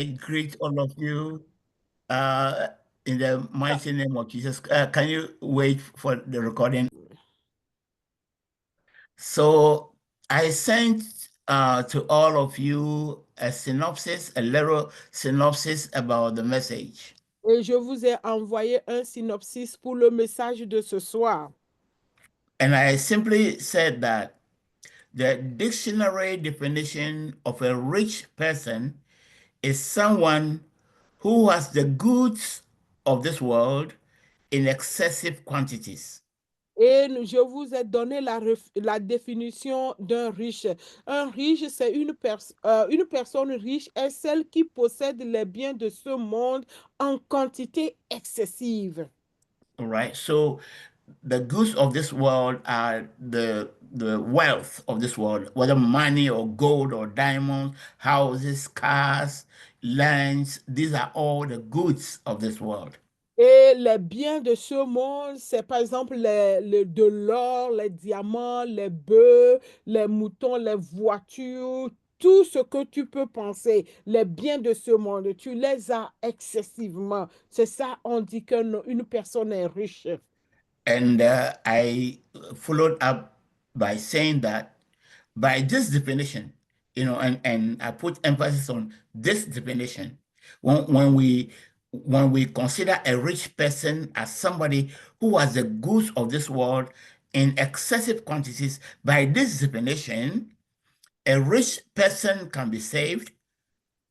greet all of you uh, in the mighty name of Jesus. Can you wait for the recording? So I sent to all of you a synopsis, a little synopsis about the message. Et je vous ai envoyé un synopsis pour le message de ce soir. And I simply said that the dictionary definition of a rich person is someone who has the goods of this world in excessive quantities. Et je vous ai donné la définition d'un riche. Un riche, c'est une personne riche est celle qui possède les biens de ce monde en quantité excessive. All right. So the goods of this world are the wealth of this world, whether money or gold or diamonds, houses, cars, lands. These are all the goods of this world. Et les biens de ce monde, c'est par exemple de l'or, les diamants, les bœufs, les moutons, les voitures, tout ce que tu peux penser, les biens de ce monde, tu les as excessivement. C'est ça, on dit qu'une personne est riche. And I followed up by saying that by this definition, and I put emphasis on this definition. When we consider a rich person as somebody who has the goods of this world in excessive quantities, by this definition, a rich person can be saved,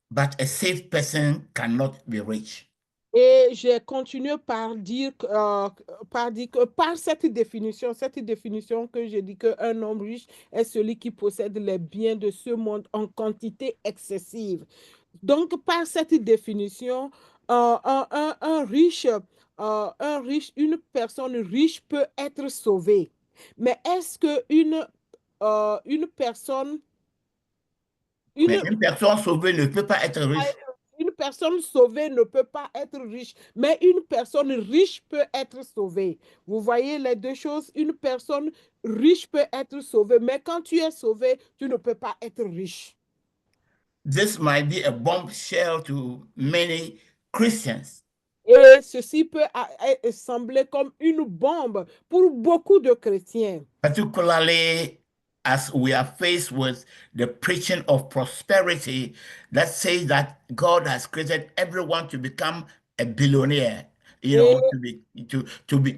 but a saved person cannot be rich. Et j'ai continué par dire que par cette définition que j'ai dit qu'un homme riche est celui qui possède les biens de ce monde en quantité excessive. Donc, par cette définition, un riche, une personne riche peut être sauvée. Mais est-ce que une personne, Mais une, une personne sauvée ne peut pas être riche. une personne sauvée ne peut pas être riche, mais une personne riche peut être sauvée. Vous voyez les deux choses, une personne riche peut être sauvée, mais quand tu es sauvé, tu ne peux pas être riche. This might be a bombshell to many Christians. Et ceci peut sembler comme une bombe pour beaucoup de chrétiens. Particularly as we are faced with the preaching of prosperity that says that God has created everyone to become a billionaire, Et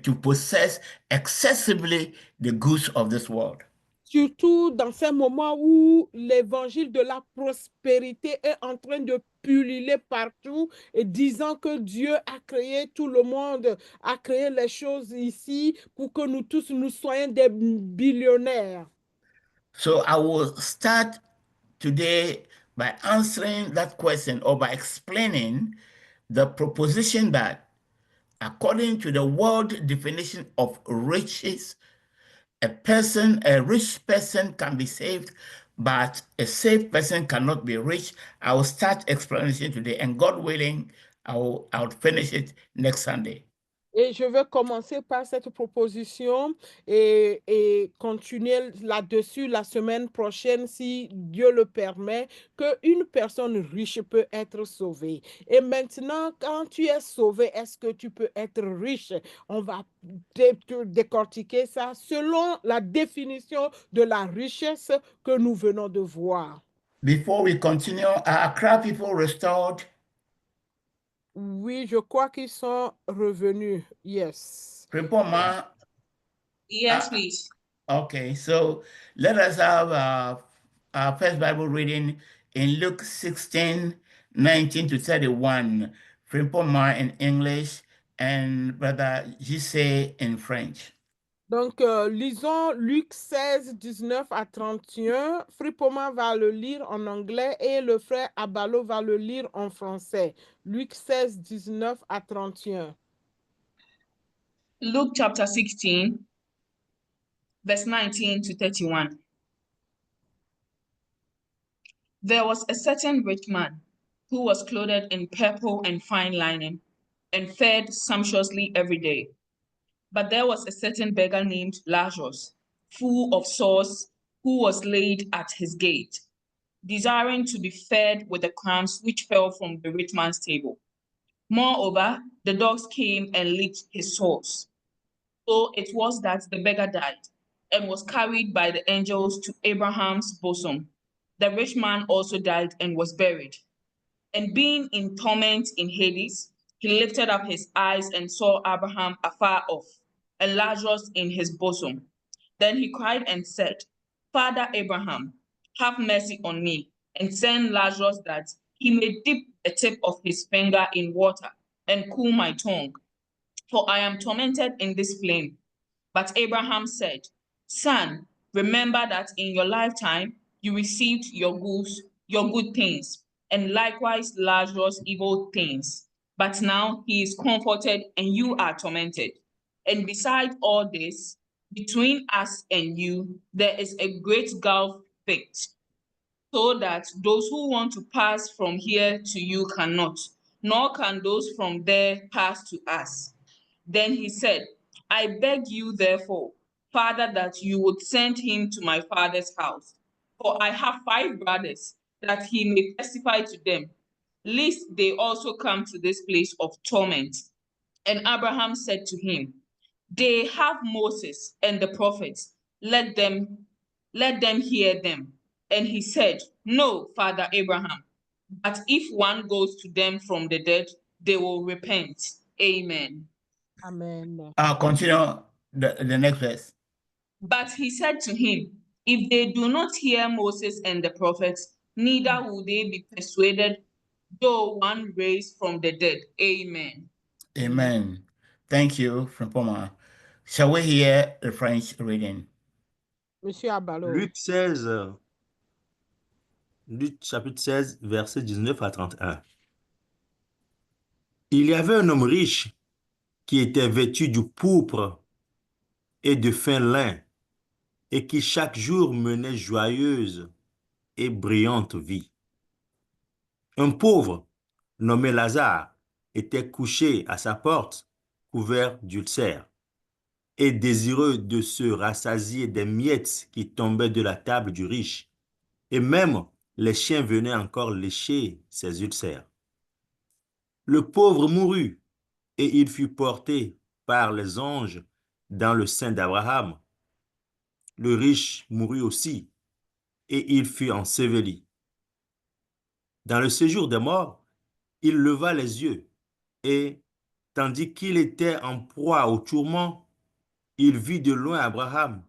to possess excessively the goods of this world. surtout dans ces moments où l'évangile de la prospérité est en train de pulluler partout et disant que Dieu a créé tout le monde, a créé les choses ici pour que nous tous nous soyons des billionnaires. So I will start today by answering that question or by explaining the proposition that according to the world definition of riches, a rich person can be saved, but a saved person cannot be rich. I will start explanation today, and God willing, I'll finish it next Sunday. Et je vais commencer par cette proposition et continuer là-dessus la semaine prochaine, si Dieu le permet, qu'une personne riche peut être sauvée. Et maintenant, quand tu es sauvé, est-ce que tu peux être riche? On va décortiquer ça selon la définition de la richesse que nous venons de voir. Before we continue, are Accra people restored? Oui, je crois qu'ils sont revenus. Yes. Prepoma, Yes, please. okay, so let us have our first Bible reading in Luke 16, 19 to 31. Prepoma in English and Brother Gise in French. Donc, lisons Luc 16, 19 à 31. Fripoma va le lire en anglais et le frère Abalo va le lire en français. Luc 16, 19 à 31. Luke chapter 16, verse 19 to 31. There was a certain rich man who was clothed in purple and fine linen and fed sumptuously every day. But there was a certain beggar named Lazarus, full of sores, who was laid at his gate, desiring to be fed with the crumbs which fell from the rich man's table. Moreover, the dogs came and licked his sores. So it was that the beggar died and was carried by the angels to Abraham's bosom. The rich man also died and was buried. And being in torment in Hades, he lifted up his eyes and saw Abraham afar off, and Lazarus in his bosom. Then he cried and said, Father Abraham, have mercy on me, and send Lazarus that he may dip the tip of his finger in water and cool my tongue, for I am tormented in this flame. But Abraham said, Son, remember that in your lifetime you received your good things, and likewise Lazarus evil things. But now he is comforted and you are tormented. And beside all this, between us and you, there is a great gulf fixed, so that those who want to pass from here to you cannot, nor can those from there pass to us. Then he said, I beg you, therefore, Father, that you would send him to my father's house. For I have 5 brothers, that he may testify to them, lest they also come to this place of torment. And Abraham said to him, They have Moses and the prophets, let them hear them. And he said, No, Father Abraham, but if one goes to them from the dead, they will repent. Amen. Amen. Continue the next verse. But he said to him, If they do not hear Moses and the prophets, neither will they be persuaded, though one raised from the dead. Amen. Amen. Thank you, Frimpoma. Shall we hear the French reading? Monsieur Abalo. Luc chapitre 16, versets 19 à 31. Il y avait un homme riche qui était vêtu du pourpre et de fin lin et qui chaque jour menait joyeuse et brillante vie. Un pauvre nommé Lazare était couché à sa porte, couvert d'ulcères, et désireux de se rassasier des miettes qui tombaient de la table du riche. Et même les chiens venaient encore lécher ses ulcères. Le pauvre mourut, et il fut porté par les anges dans le sein d'Abraham. Le riche mourut aussi, et il fut enseveli. Dans le séjour des morts, il leva les yeux, et, tandis qu'il était en proie au tourment, il vit de loin Abraham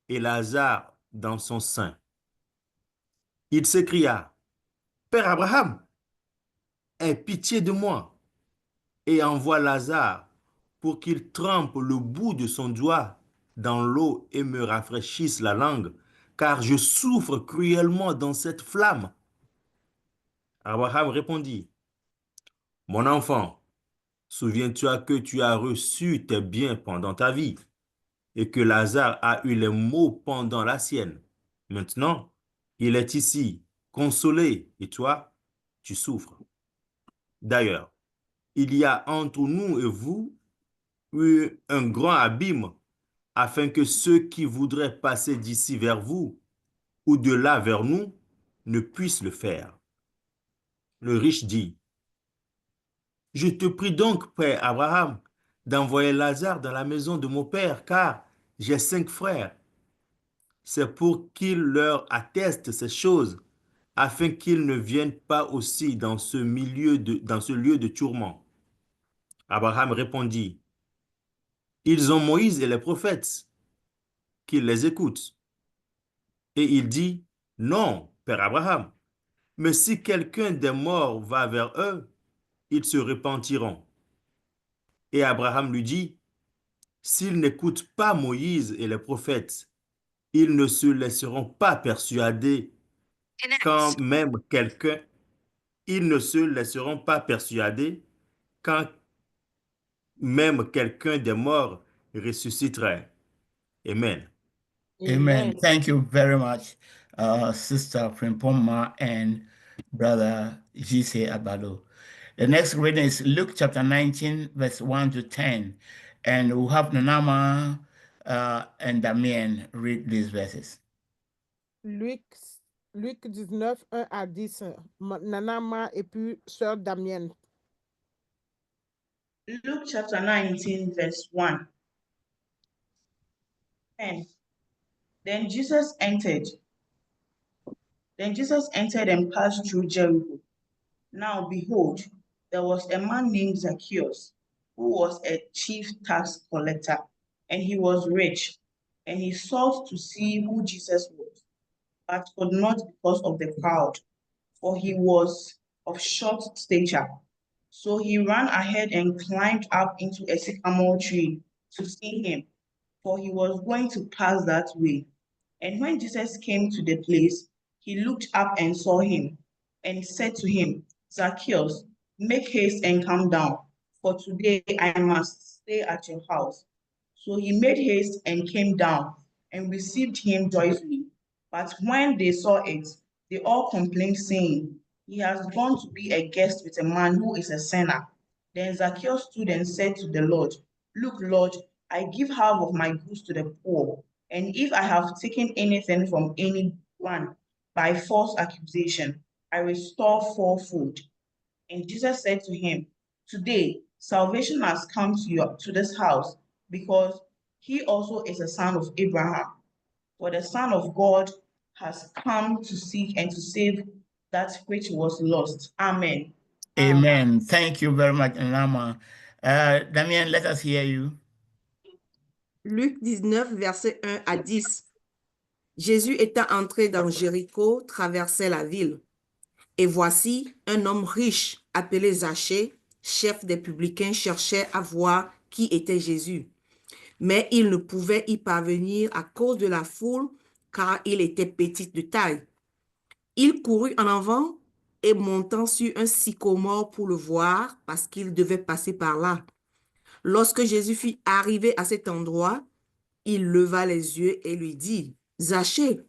et Lazare dans son sein. Il s'écria, « Père Abraham, aie pitié de moi, et envoie Lazare pour qu'il trempe le bout de son doigt dans l'eau et me rafraîchisse la langue, car je souffre cruellement dans cette flamme. » Abraham répondit, « Mon enfant, souviens-toi que tu as reçu tes biens pendant ta vie, et que Lazare a eu les maux pendant la sienne. Maintenant, il est ici, consolé, et toi, tu souffres. D'ailleurs, il y a entre nous et vous eu un grand abîme, afin que ceux qui voudraient passer d'ici vers vous, ou de là vers nous, ne puissent le faire. » Le riche dit, « Je te prie donc, père Abraham, d'envoyer Lazare dans la maison de mon père, car j'ai 5 frères. C'est pour qu'il leur atteste ces choses, afin qu'ils ne viennent pas aussi dans ce lieu de tourment. » Abraham répondit, « Ils ont Moïse et les prophètes, qu'ils les écoutent. » Et il dit, « Non, père Abraham, mais si quelqu'un des morts va vers eux, ils se repentiront. » Et Abraham lui dit, « S'ils n'écoutent pas Moïse et les prophètes, ils ne se laisseront pas persuader quand même quelqu'un des morts ressusciterait. » Amen. Amen. Thank you very much, Sister Frimpoma and Brother J.C. Abalo. The next reading is Luke chapter 19, verse 1 to 10. And we'll have Nanama and Damien read these verses. Luc Luc 19, 1 à 10. Nanama et puis Sœur Damienne. Luke chapter 19, verse 1. 10. Then Jesus entered and passed through Jericho. Now behold, there was a man named Zacchaeus, who was a chief tax collector, and he was rich. And he sought to see who Jesus was, but could not because of the crowd, for he was of short stature. So he ran ahead and climbed up into a sycamore tree to see him, for he was going to pass that way. And when Jesus came to the place, he looked up and saw him, and said to him, Zacchaeus, make haste and come down, for today I must stay at your house. So he made haste and came down and received him joyfully. But when they saw it, they all complained, saying, he has gone to be a guest with a man who is a sinner. Then Zacchaeus stood and said to the Lord, look, Lord, I give half of my goods to the poor, and if I have taken anything from anyone by false accusation, I restore fourfold. And Jesus said to him, today salvation has come to this house, because he also is a son of Abraham. For the Son of God has come to seek and to save that which was lost. Amen. Amen. Thank you very much, Nama. Damien, let us hear you. Luc 19, verset 1 à 10. Jésus étant entré dans Jéricho, traversait la ville. Et voici, un homme riche, appelé Zachée, chef des publicains, cherchait à voir qui était Jésus. Mais il ne pouvait y parvenir à cause de la foule, car il était petit de taille. Il courut en avant et montant sur un sycomore pour le voir, parce qu'il devait passer par là. Lorsque Jésus fut arrivé à cet endroit, il leva les yeux et lui dit, « Zachée,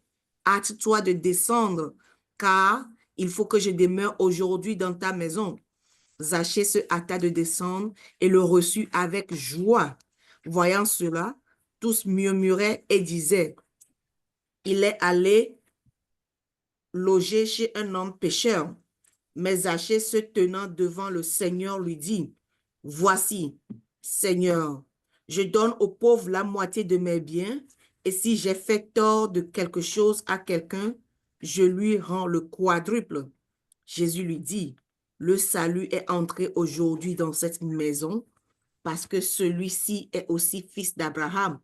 hâte-toi de descendre, car il faut que je demeure aujourd'hui dans ta maison. » Zachée se hâta de descendre et le reçut avec joie. Voyant cela, tous murmuraient et disaient, « Il est allé loger chez un homme pécheur. » Mais Zachée, se tenant devant le Seigneur, lui dit, « Voici, Seigneur, je donne aux pauvres la moitié de mes biens, et si j'ai fait tort de quelque chose à quelqu'un, je lui rends le quadruple. » Jésus lui dit, « Le salut est entré aujourd'hui dans cette maison, parce que celui-ci est aussi fils d'Abraham,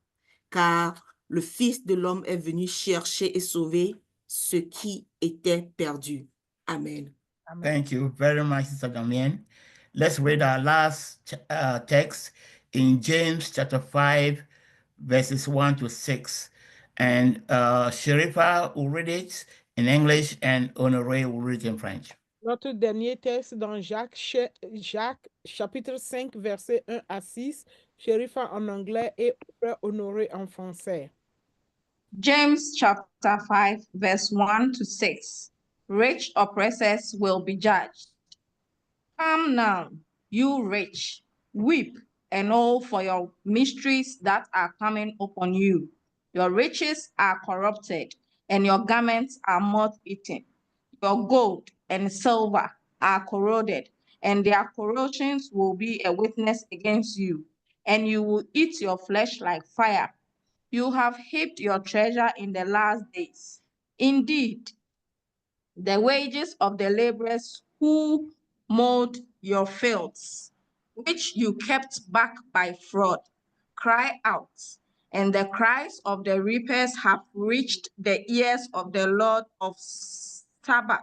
car le Fils de l'homme est venu chercher et sauver ce qui était perdu. » Amen. Thank you very much, Sister Damien. Let's read our last text in James chapter 5, verses 1 to 6. And Sharifa will read it in English and Honoré will read it in French. Notre dernier texte dans Jacques, chapitre 5, verset 1 à 6, Sherifa en anglais et Honoré en français. James chapter 5, verse 1 to 6. Rich oppressors will be judged. Come now, you rich, weep and all for your mysteries that are coming upon you. Your riches are corrupted, and your garments are moth-eaten. Your gold and silver are corroded, and their corrosions will be a witness against you, and you will eat your flesh like fire. You have heaped your treasure in the last days. Indeed, the wages of the laborers who mowed your fields, which you kept back by fraud, cry out, and the cries of the reapers have reached the ears of the Lord of Sabbath.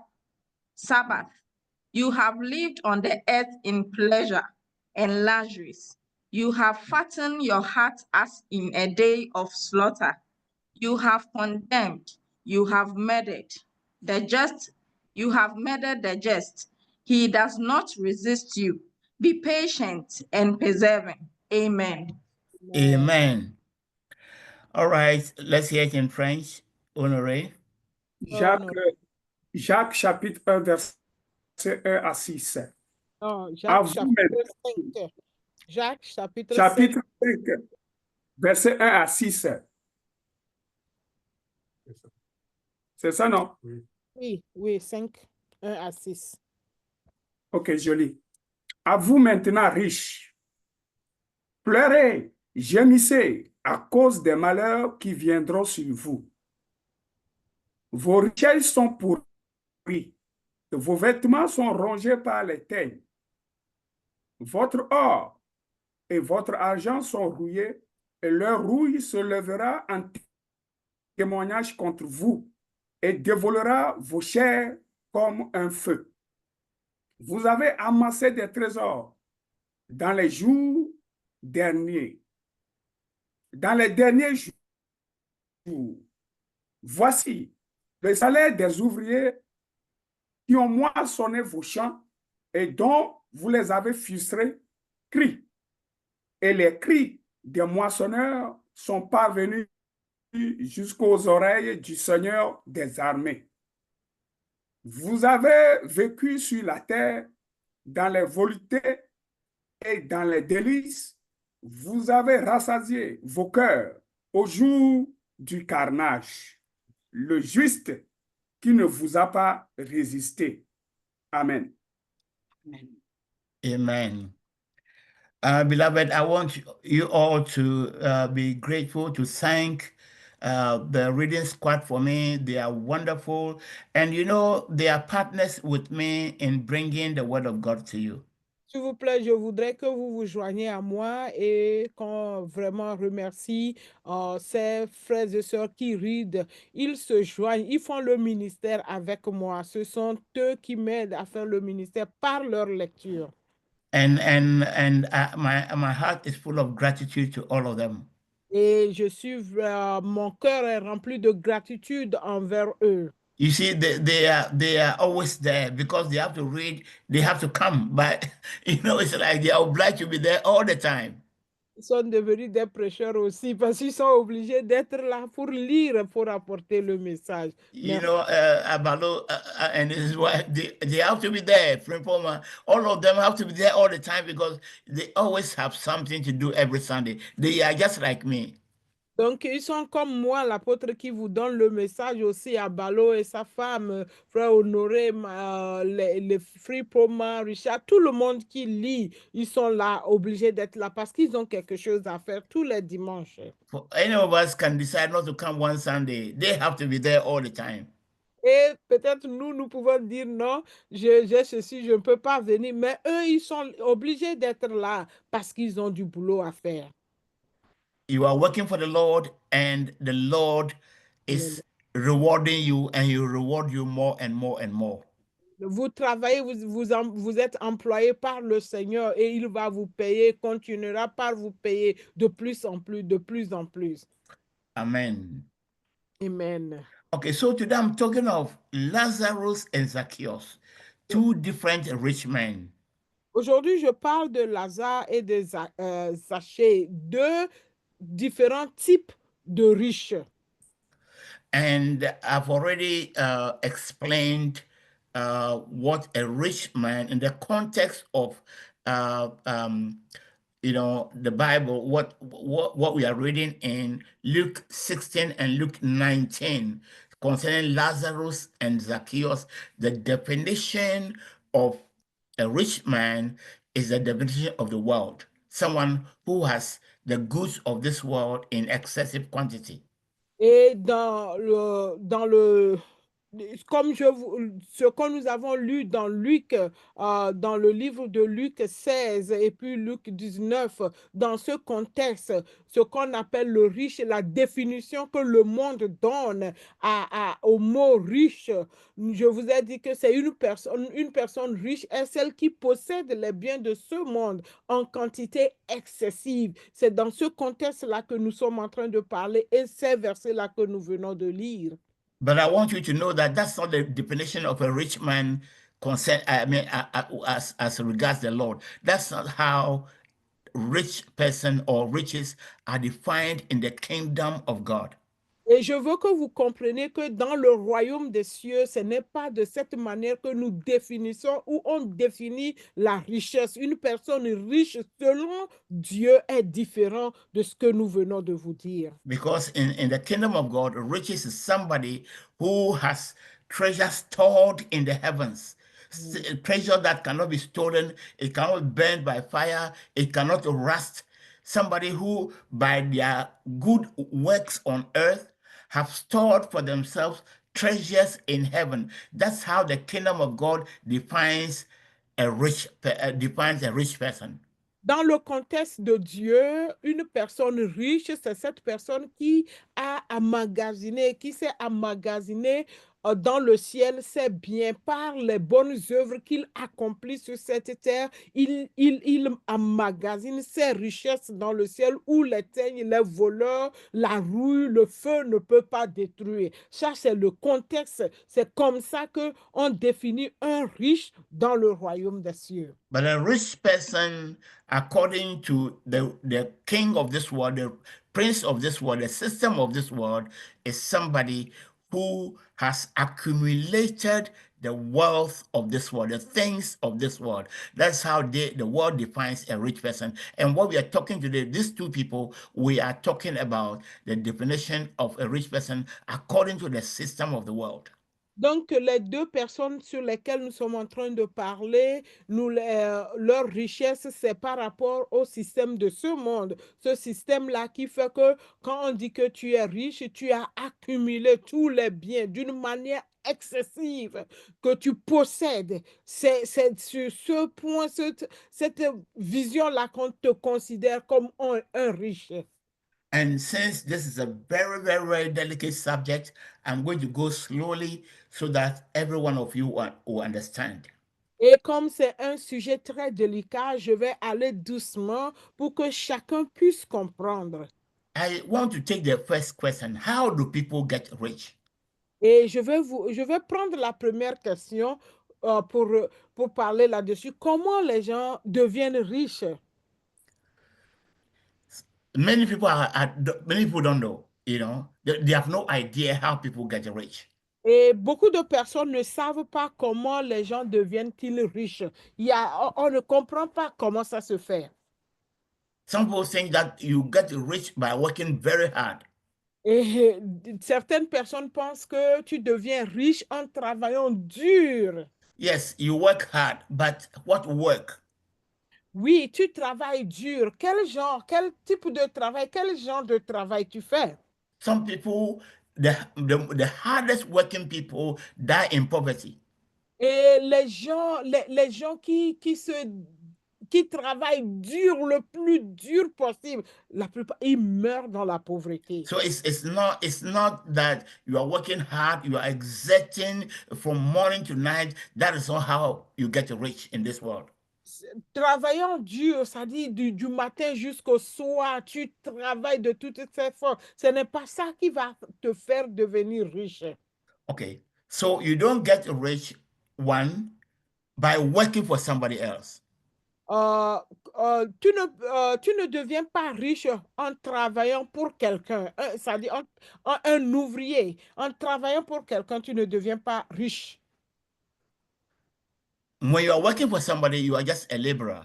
You have lived on the earth in pleasure and luxuries. You have fattened your heart as in a day of slaughter. You have condemned, you have murdered the just, you have murdered the just. He does not resist you. Be patient and persevering. Amen. Amen. All right, let's hear it in French. Honoré. Jacques chapitre 1, verset 1 à 6. Non, À Jacques vous, chapitre 5. Jacques chapitre 5. chapitre 5, verset 1 à 6. C'est ça, non? Oui. Oui, oui, 5, 1 à 6. Ok, je lis. À vous maintenant, riches, pleurez, gémissez à cause des malheurs qui viendront sur vous. Vos richesses sont pourries, vos vêtements sont rongés par les teignes. Votre or et votre argent sont rouillés, et leur rouille se lèvera en témoignage contre vous et dévorera vos chairs comme un feu. Vous avez amassé des trésors dans les jours derniers, dans les derniers jours. Voici le salaire des ouvriers qui ont moissonné vos champs et dont vous les avez frustrés, crie. Et les cris des moissonneurs sont parvenus jusqu'aux oreilles du Seigneur des armées. Vous avez vécu sur la terre dans les voluptés et dans les délices. Vous avez rassasié vos cœurs au jour du carnage. Le juste qui ne vous a pas résisté. Amen. Amen. Beloved, I want you all to be grateful, to thank the reading squad for me. They are wonderful. And you know, they are partners with me in bringing the word of God to you. S'il vous plaît, je voudrais que vous vous joigniez à moi et qu'on vraiment remercie ces frères et sœurs qui rident. Ils se joignent, ils font le ministère avec moi. Ce sont eux qui m'aident à faire le ministère par leur lecture. And my heart is full of gratitude to all of them. Et mon cœur est rempli de gratitude envers eux. You see, they are always there because they have to read, they have to come. But you know, it's like they are obliged to be there all the time. Ils sont devenus des prêcheurs aussi parce qu'ils sont obligés d'être là pour lire, pour apporter le message. You know, Abalo and his wife, they have to be there. Frimpoma, all of them have to be there all the time because they always have something to do every Sunday. They are just like me. Donc, ils sont comme moi, l'apôtre qui vous donne le message aussi à Balo et sa femme, frère Honoré, les Fripoma, Richard, tout le monde qui lit, ils sont là, obligés d'être là parce qu'ils ont quelque chose à faire tous les dimanches. For any of us can decide not to come one Sunday. They have to be there all the time. Et peut-être nous pouvons dire non, j'ai ceci, je ne peux pas venir, mais eux, ils sont obligés d'être là parce qu'ils ont du boulot à faire. You are working for the Lord, and the Lord is rewarding you, and He will reward you more and more and more. Vous travaillez, vous êtes employé par le Seigneur et il va vous payer, continuera par vous payer de plus en plus, de plus en plus. Amen. Amen. Okay, so today I'm talking of Lazarus and Zacchaeus, two different rich men. Aujourd'hui, je parle de Lazare et de Zachée, deux différents types de riches. And I've already explained what a rich man in the context of you know, the Bible, what we are reading in Luke 16 and Luke 19 concerning Lazarus and Zacchaeus. The definition of a rich man is the definition of the world, someone who has the goods of this world in excessive quantity. Et comme ce que nous avons lu dans Luc, dans le livre de Luc 16 et puis Luc 19, dans ce contexte, ce qu'on appelle le riche, la définition que le monde donne au mot riche, je vous ai dit que c'est une personne riche est celle qui possède les biens de ce monde en quantité excessive. C'est dans ce contexte-là que nous sommes en train de parler et ces versets-là que nous venons de lire. But I want you to know that that's not the definition of a rich man as regards the Lord. That's not how rich person or riches are defined in the kingdom of God. Et je veux que vous compreniez que dans le royaume des cieux, ce n'est pas de cette manière que nous définissons ou on définit la richesse. Une personne riche selon Dieu est différent de ce que nous venons de vous dire. Because in the kingdom of God, riches is somebody who has treasure stored in the heavens. Treasure that cannot be stolen, it cannot be burned by fire, it cannot rust. Somebody who, by their good works on earth, have stored for themselves treasures in heaven. That's how the kingdom of God defines a rich person. Dans le contexte de Dieu, une personne riche, c'est cette personne qui a emmagasiné, qui s'est emmagasiné dans le ciel ses biens par les bonnes œuvres qu'il accomplit sur cette terre. Il emmagasine ses richesses dans le ciel où les teignes, les voleurs, la rouille, le feu ne peut pas détruire. Ça, c'est le contexte. C'est comme ça qu'on définit un riche dans le royaume des cieux. But a rich person, according to the king of this world, the prince of this world, the system of this world, is somebody who has accumulated the wealth of this world, the things of this world. That's how the world defines a rich person. And what we are talking today, these two people, we are talking about the definition of a rich person according to the system of the world. Donc, les deux personnes sur lesquelles nous sommes en train de parler, leur richesse, c'est par rapport au système de ce monde. Ce système-là qui fait que quand on dit que tu es riche, tu as accumulé tous les biens d'une manière excessive que tu possèdes. C'est sur ce point, cette vision-là qu'on te considère comme un riche. And since this is a very, very, very delicate subject, I'm going to go slowly so that every one of you will understand. Et comme c'est un sujet très délicat, je vais aller doucement pour que chacun puisse comprendre. I want to take the first question. How do people get rich? Et je vais prendre la première question pour parler là-dessus. Comment les gens deviennent riches? Many people many people don't know, they have no idea how people get rich. Et beaucoup de personnes ne savent pas comment les gens deviennent-ils riches. On ne comprend pas comment ça se fait. Some people think that you get rich by working very hard. Et certaines personnes pensent que tu deviens riche en travaillant dur. Yes, you work hard, but what work? Oui, tu travailles dur. Quel type de travail, quel genre de travail tu fais? Some people, the hardest working people die in poverty. Et les gens qui travaillent dur, le plus dur possible, la plupart, ils meurent dans la pauvreté. So it's not that you are working hard, you are exerting from morning to night. That is not how you get rich in this world. Travaillant dur, ça dit du matin jusqu'au soir, tu travailles de toutes tes forces. Ce n'est pas ça qui va te faire devenir riche. Okay, so you don't get rich, one, by working for somebody else. Tu ne deviens pas riche en travaillant pour quelqu'un. Ça dit un ouvrier. En travaillant pour quelqu'un, tu ne deviens pas riche. When you are working for somebody, you are just a laborer.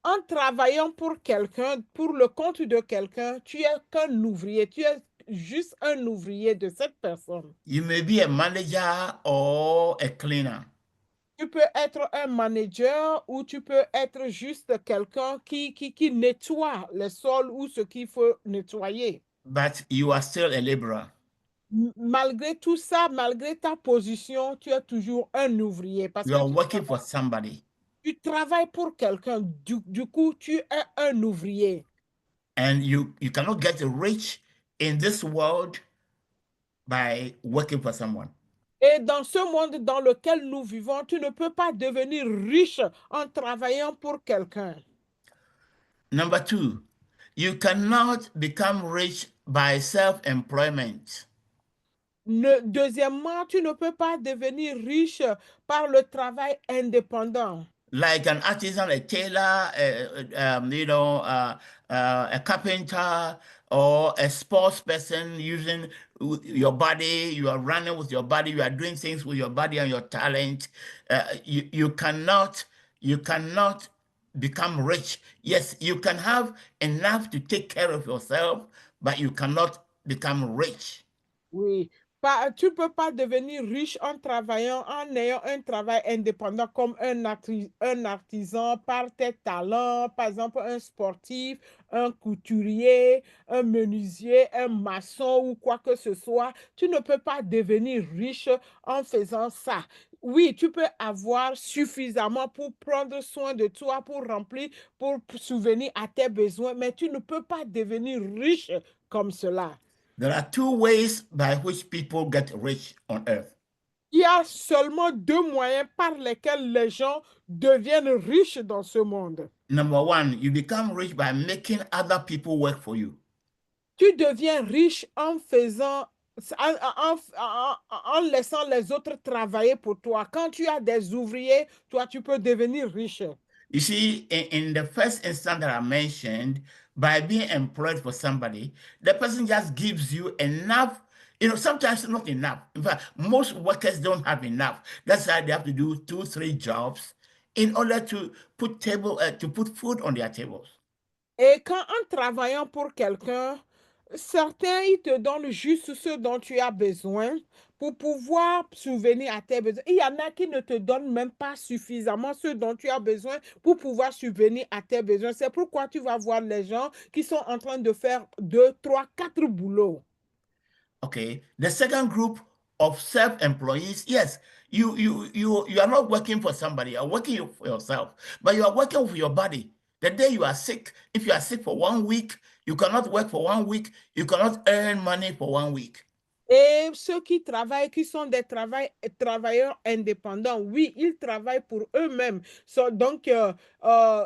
En travaillant pour quelqu'un, pour le compte de quelqu'un, tu es qu'un ouvrier. Tu es juste un ouvrier de cette personne. You may be a manager or a cleaner. Tu peux être un manager ou tu peux être juste quelqu'un qui nettoie les sols ou ce qu'il faut nettoyer. But you are still a laborer. Malgré tout ça, malgré ta position, tu es toujours un ouvrier. Parce You are que working for somebody. tu travailles pour quelqu'un. Du coup, tu es un ouvrier. And you cannot get rich in this world by working for someone. Et dans ce monde dans lequel nous vivons, tu ne peux pas devenir riche en travaillant pour quelqu'un. Number two, you cannot become rich by self-employment. Deuxièmement, tu ne peux pas devenir riche par le travail indépendant. Like an artisan, a tailor, a carpenter, or a sports person using your body. You are running with your body. You are doing things with your body and your talent. You cannot become rich. Yes, you can have enough to take care of yourself, but you cannot become rich. Oui, Tu ne peux pas devenir riche en travaillant, en ayant un travail indépendant comme un artisan par tes talents, par exemple un sportif, un couturier, un menuisier, un maçon ou quoi que ce soit. Tu ne peux pas devenir riche en faisant ça. Oui, tu peux avoir suffisamment pour prendre soin de toi, pour souvenir à tes besoins, mais tu ne peux pas devenir riche comme cela. There are two ways by which people get rich on earth. Il y a seulement deux moyens par lesquels les gens deviennent riches dans ce monde. Number one, you become rich by making other people work for you. Tu deviens riche en faisant, en laissant les autres travailler pour toi. Quand tu as des ouvriers, toi, tu peux devenir riche. You see, in the first instance that I mentioned, by being employed for somebody, the person just gives you enough. You know, sometimes not enough. In fact, most workers don't have enough. That's why they have to do 2, 3 jobs in order to put food on their tables. Et quand en travaillant pour quelqu'un, certains, ils te donnent juste ce dont tu as besoin pour pouvoir subvenir à tes besoins. Il y en a qui ne te donnent même pas suffisamment ce dont tu as besoin pour pouvoir subvenir à tes besoins. C'est pourquoi tu vas voir les gens qui sont en train de faire 2, 3, 4 boulots. Okay. The second group of self-employees, yes, you are not working for somebody, you are working for yourself, but you are working for your body. The day you are sick, if you are sick for 1 week, you cannot work for 1 week, you cannot earn money for 1 week. Et ceux qui travaillent, qui sont des travailleurs indépendants, oui, ils travaillent pour eux-mêmes. Donc,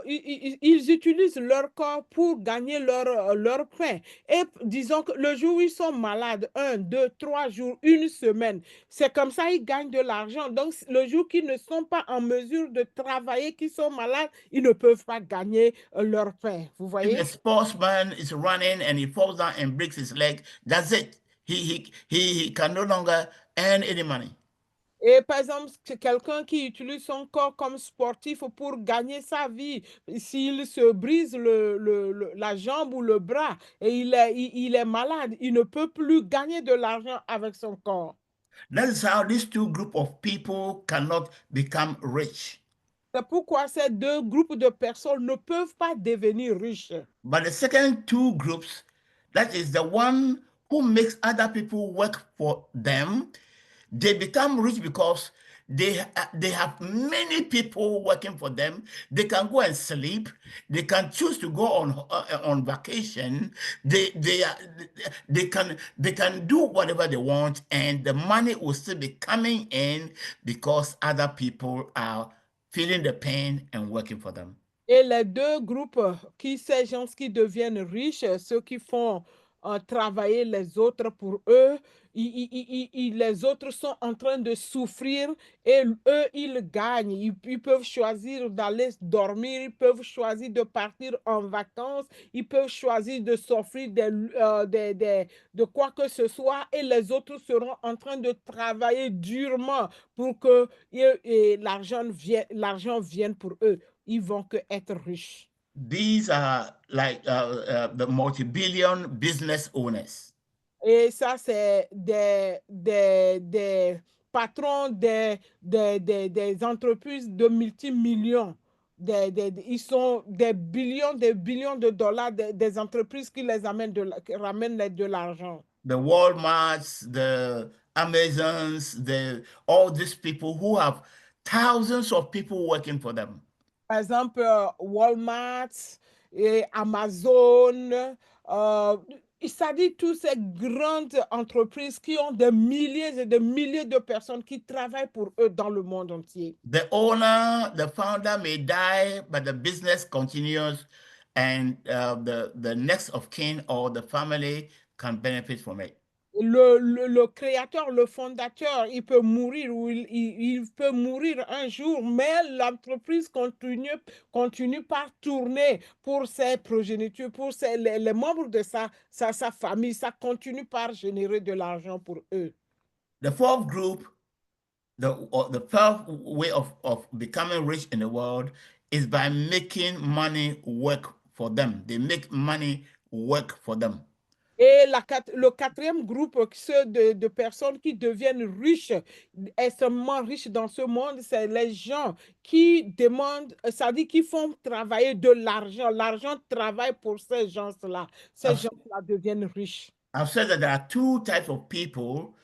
ils utilisent leur corps pour gagner leur pain. Et disons que le jour où ils sont malades, 1, 2, 3 jours, une semaine, c'est comme ça ils gagnent de l'argent. Donc, le jour qu'ils ne sont pas en mesure de travailler, qu'ils sont malades, ils ne peuvent pas gagner leur pain. Vous If voyez? a sportsman is running and he falls down and breaks his leg, that's it. He can no longer earn any money. Et par exemple, c'est quelqu'un qui utilise son corps comme sportif pour gagner sa vie. S'il se brise la jambe ou le bras et il est malade, il ne peut plus gagner de l'argent avec son corps. That is how these two groups of people cannot become rich. C'est pourquoi ces deux groupes de personnes ne peuvent pas devenir riches. But the second two groups, that is the one who makes other people work for them, they become rich because they have many people working for them. They can go and sleep. They can choose to go on vacation. They can do whatever they want, and the money will still be coming in because other people are feeling the pain and working for them. Et les deux groupes, ces gens qui deviennent riches, ceux qui font travailler les autres pour eux, les autres sont en train de souffrir et eux, ils gagnent. Ils peuvent choisir d'aller dormir, ils peuvent choisir de partir en vacances, ils peuvent choisir de s'offrir de quoi que ce soit et les autres seront en train de travailler durement pour que l'argent vienne pour eux. Ils vont que être riches. These are like the multi-billion business owners. Et ça, c'est des patrons des entreprises de multimillions. Ils sont des billions de dollars, des entreprises qui ramènent de l'argent. The Walmarts, the Amazons, all these people who have thousands of people working for them. Par exemple, Walmart et Amazon, c'est-à-dire toutes ces grandes entreprises qui ont des milliers et des milliers de personnes qui travaillent pour eux dans le monde entier. The owner, the founder may die, but the business continues, and the next of kin or the family can benefit from it. Le créateur, le fondateur, il peut mourir ou il peut mourir un jour, mais l'entreprise continue par tourner pour ses progénitures, pour les membres de sa famille. Ça continue par générer de l'argent pour eux. The fourth group, the fourth way of becoming rich in the world is by making money work for them. They make money work for them. Et le quatrième groupe, ceux de personnes qui deviennent riches, extrêmement riches dans ce monde, c'est les gens qui demandent, c'est-à-dire qui font travailler de l'argent. L'argent travaille pour ces gens-là. Ces I've, gens-là deviennent riches. I've said that there are two types of people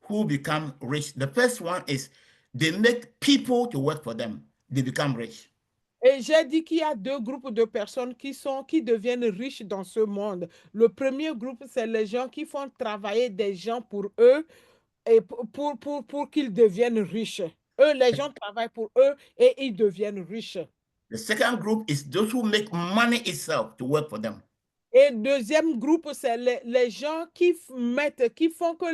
who become rich. The first one is they make people to work for them. They become rich. Et j'ai dit qu'il y a deux groupes de personnes qui deviennent riches dans ce monde. Le premier groupe, c'est les gens qui font travailler des gens pour eux et pour qu'ils deviennent riches. Eux, les gens travaillent pour eux et ils deviennent riches. The second group is those who make money itself to work for them. Et deuxième groupe, c'est les gens qui font que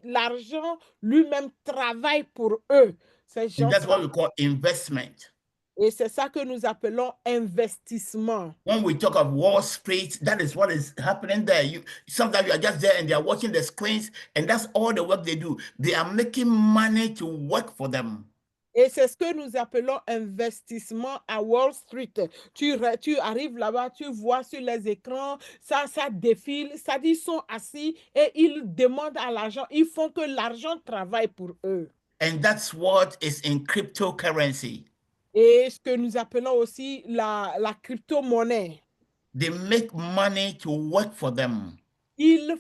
l'argent lui-même travaille pour eux. Ces gens And that's what we call investment. Et c'est ça que nous appelons investissement. When we talk of Wall Street, that is what is happening there. Sometimes you are just there and they are watching the screens, and that's all the work they do. They are making money to work for them. Et c'est ce que nous appelons investissement à Wall Street. Tu arrives là-bas, tu vois sur les écrans, ça défile, ça dit, ils sont assis et ils demandent à l'argent. Ils font que l'argent travaille pour eux. And that's what is in cryptocurrency. Et ce que nous appelons aussi la crypto-monnaie. They make money to work for them. Ils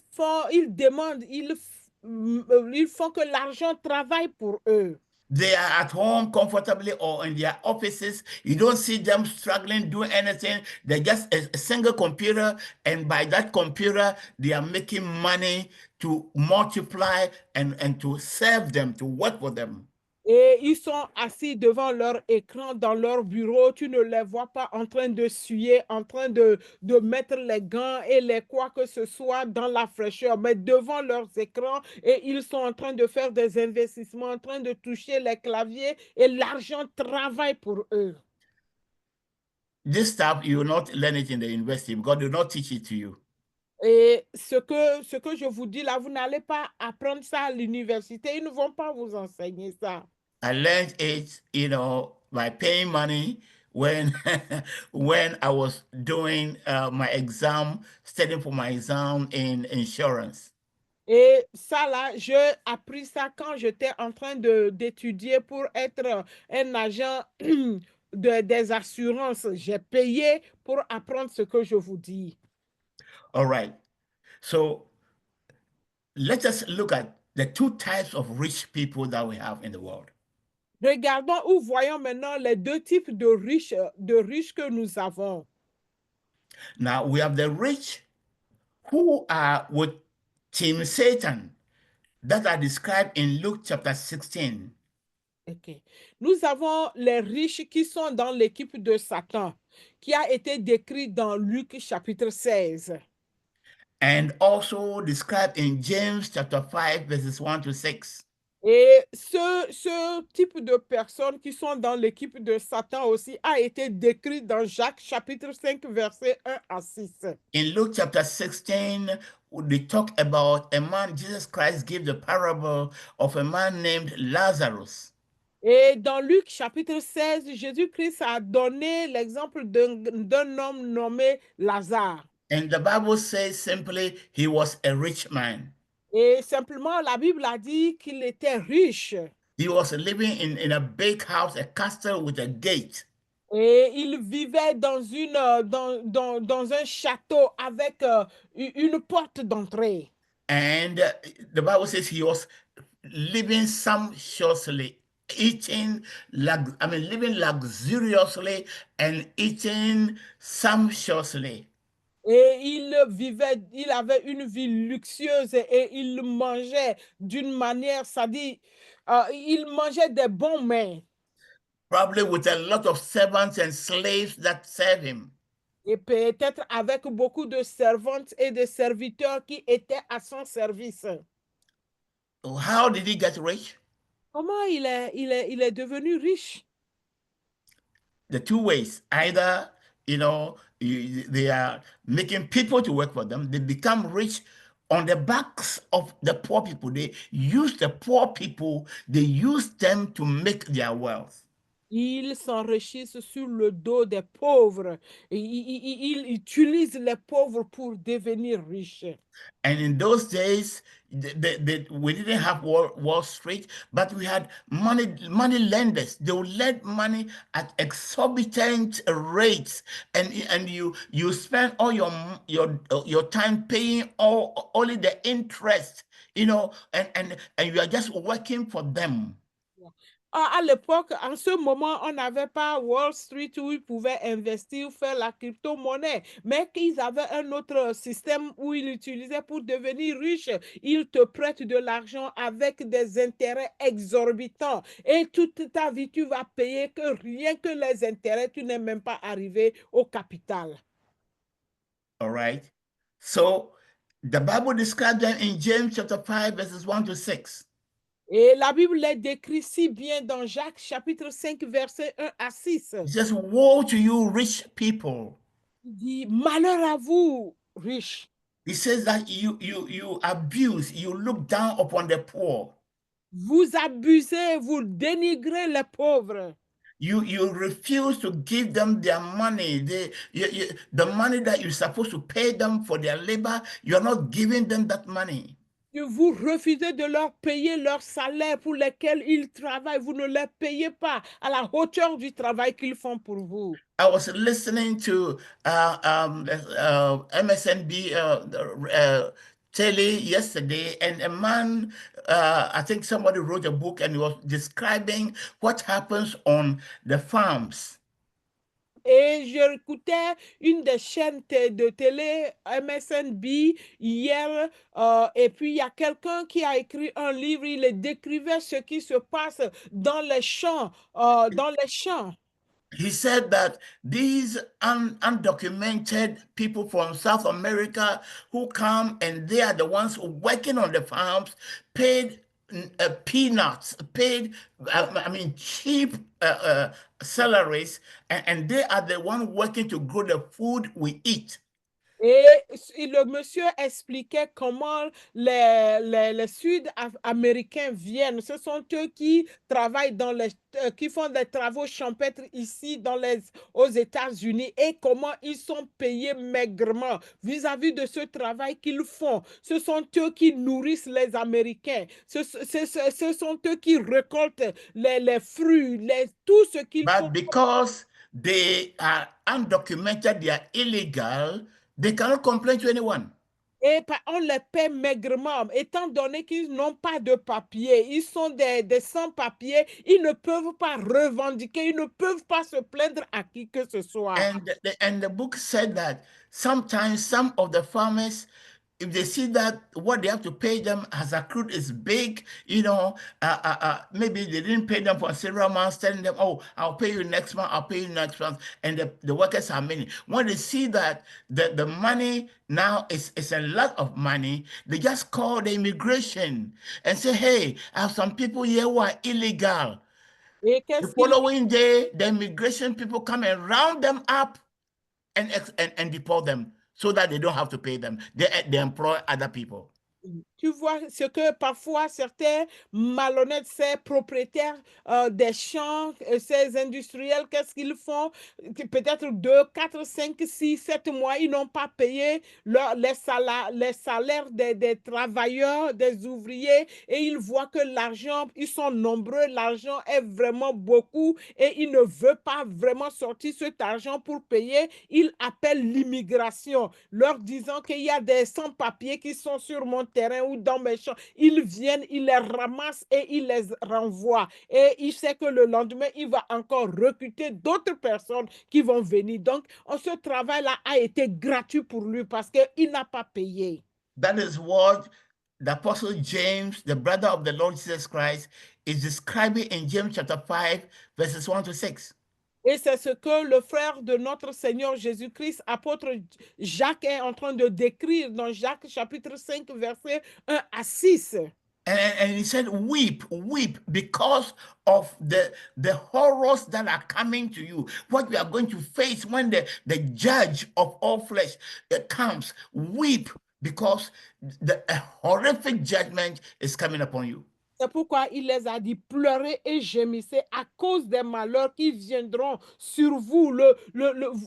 demandent, ils font que l'argent travaille pour eux. They are at home comfortably or in their offices. You don't see them struggling, doing anything. They're just a single computer, and by that computer, they are making money to multiply and to serve them, to work for them. Et ils sont assis devant leur écran dans leur bureau. Tu ne les vois pas en train de suer, en train de mettre les gants et les quoi que ce soit dans la fraîcheur, mais devant leurs écrans et ils sont en train de faire des investissements, en train de toucher les claviers et l'argent travaille pour eux. This stuff, you will not learn it in the university because they will not teach it to you. Et ce que je vous dis là, vous n'allez pas apprendre ça à l'université. Ils ne vont pas vous enseigner ça. I learned it, by paying money when when I was doing my exam, studying for my exam in insurance. Et ça là, j'ai appris ça quand j'étais en train d'étudier pour être un agent des assurances. J'ai payé pour apprendre ce que je vous dis. All right. So let us look at the two types of rich people that we have in the world. Regardons ou voyons maintenant les deux types de riches que nous avons. Now we have the rich who are with Team Satan that are described in Luke chapter 16. Okay. Nous avons les riches qui sont dans l'équipe de Satan, qui a été décrit dans Luc chapitre 16. And also described in James chapter 5, verses 1 to 6. Et ce type de personnes qui sont dans l'équipe de Satan aussi a été décrit dans Jacques chapitre 5, verset 1 à 6. In Luke chapter 16, they talk about a man, Jesus Christ gave the parable of a man named Lazarus. Et dans Luc chapitre 16, Jésus-Christ a donné l'exemple d'un homme nommé Lazare. And the Bible says simply, he was a rich man. Et simplement, la Bible a dit qu'il était riche. He was living in a big house, a castle with a gate. Et il vivait dans un château avec une porte d'entrée. And the Bible says he was living sumptuously, living luxuriously and eating sumptuously. Et il avait une vie luxueuse et il mangeait d'une manière, c'est-à-dire, il mangeait des bons mets. Probably with a lot of servants and slaves that serve him. Et peut-être avec beaucoup de servantes et de serviteurs qui étaient à son service. How did he get rich? Comment il est devenu riche? The two ways. Either, they are making people to work for them. They become rich on the backs of the poor people. They use the poor people. They use them to make their wealth. Ils s'enrichissent sur le dos des pauvres. Et ils utilisent les pauvres pour devenir riches. And in those days, we didn't have Wall Street, but we had money lenders. They would lend money at exorbitant rates, and you spend all your time paying only the interest, and you are just working for them. À l'époque, en ce moment, on n'avait pas Wall Street où ils pouvaient investir, faire la crypto-monnaie, mais qu'ils avaient un autre système où ils utilisaient pour devenir riches. Ils te prêtent de l'argent avec des intérêts exorbitants. Et toute ta vie, tu vas payer que rien que les intérêts, tu n'es même pas arrivé au capital. All right. So the Bible describes them in James chapter 5, verses 1 to 6. Et la Bible les décrit si bien dans Jacques chapitre 5, verset 1 à 6. It says, woe to you, rich people. Il dit, malheur à vous, riches. He says that you abuse, you look down upon the poor. Vous abusez, vous dénigrez les pauvres. You refuse to give them their money. The money that you're supposed to pay them for their labor, you're not giving them that money. Vous refusez de leur payer leur salaire pour lequel ils travaillent. Vous ne les payez pas à la hauteur du travail qu'ils font pour vous. I was listening to MSNB Telly yesterday, and a man, I think somebody wrote a book and he was describing what happens on the farms. Et j'écoutais une des chaînes de télé MSNB hier, et puis il y a quelqu'un qui a écrit un livre, il décrivait ce qui se passe dans les champs, He said that these undocumented people from South America who come and they are the ones working on the farms, paid peanuts, paid, cheap salaries, and they are the ones working to grow the food we eat. Et le monsieur expliquait comment les Sud-Américains viennent. Ce sont eux qui travaillent qui font des travaux champêtres ici aux États-Unis et comment ils sont payés maigrement vis-à-vis de ce travail qu'ils font. Ce sont eux qui nourrissent les Américains. Ce sont eux qui récoltent les fruits, tout ce qu'ils font. But because they are undocumented, they are illegal, they cannot complain to anyone. Et on les paie maigrement, étant donné qu'ils n'ont pas de papier, ils sont des sans-papiers, ils ne peuvent pas revendiquer, ils ne peuvent pas se plaindre à qui que ce soit. And the book said that sometimes some of the farmers, if they see that what they have to pay them as accrued is big, maybe they didn't pay them for several months, telling them, oh, I'll pay you next month, I'll pay you next month, and the workers are many. When they see that the money now is a lot of money, they just call the immigration and say, hey, I have some people here who are illegal. The following day, the immigration people come and round them up and deport them, so that they don't have to pay them. They employ other people. Tu vois ce que parfois certains malhonnêtes, ces propriétaires des champs, ces industriels, qu'est-ce qu'ils font? Peut-être 2, 4, 5, 6, 7 mois, ils n'ont pas payé les salaires des travailleurs, des ouvriers, et ils voient que l'argent, ils sont nombreux, l'argent est vraiment beaucoup, et ils ne veulent pas vraiment sortir cet argent pour payer. Ils appellent l'immigration, leur disant qu'il y a des sans-papiers qui sont sur mon terrain ou dans mes champs. Ils viennent, ils les ramassent et ils les renvoient. Et il sait que le lendemain, il va encore recruter d'autres personnes qui vont venir. Donc, ce travail-là a été gratuit pour lui parce qu'il n'a pas payé. That is what the Apostle James, the brother of the Lord Jesus Christ, is describing in James chapter 5, verses 1 to 6. Et c'est ce que le frère de notre Seigneur Jésus-Christ, apôtre Jacques, est en train de décrire dans Jacques chapitre 5, versets 1 à 6. And he said, weep because of the horrors that are coming to you, what we are going to face when the judge of all flesh comes. Weep because a horrific judgment is coming upon you. C'est pourquoi il les a dit pleurez et gémissez à cause des malheurs qui viendront sur vous.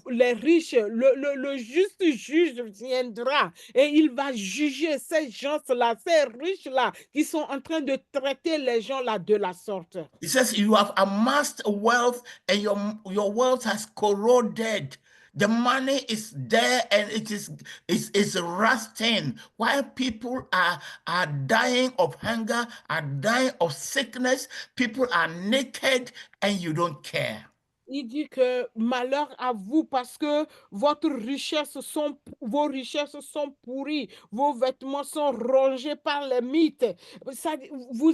Les riches, le juste juge viendra et il va juger ces gens-là, ces riches-là qui sont en train de traiter les gens-là de la sorte. He says, you have amassed wealth and your wealth has corroded. The money is there and it is rusting. While people are dying of hunger, are dying of sickness, people are naked and you don't care. Il dit que malheur à vous parce que vos richesses sont pourries, vos vêtements sont rongés par les mites. Vous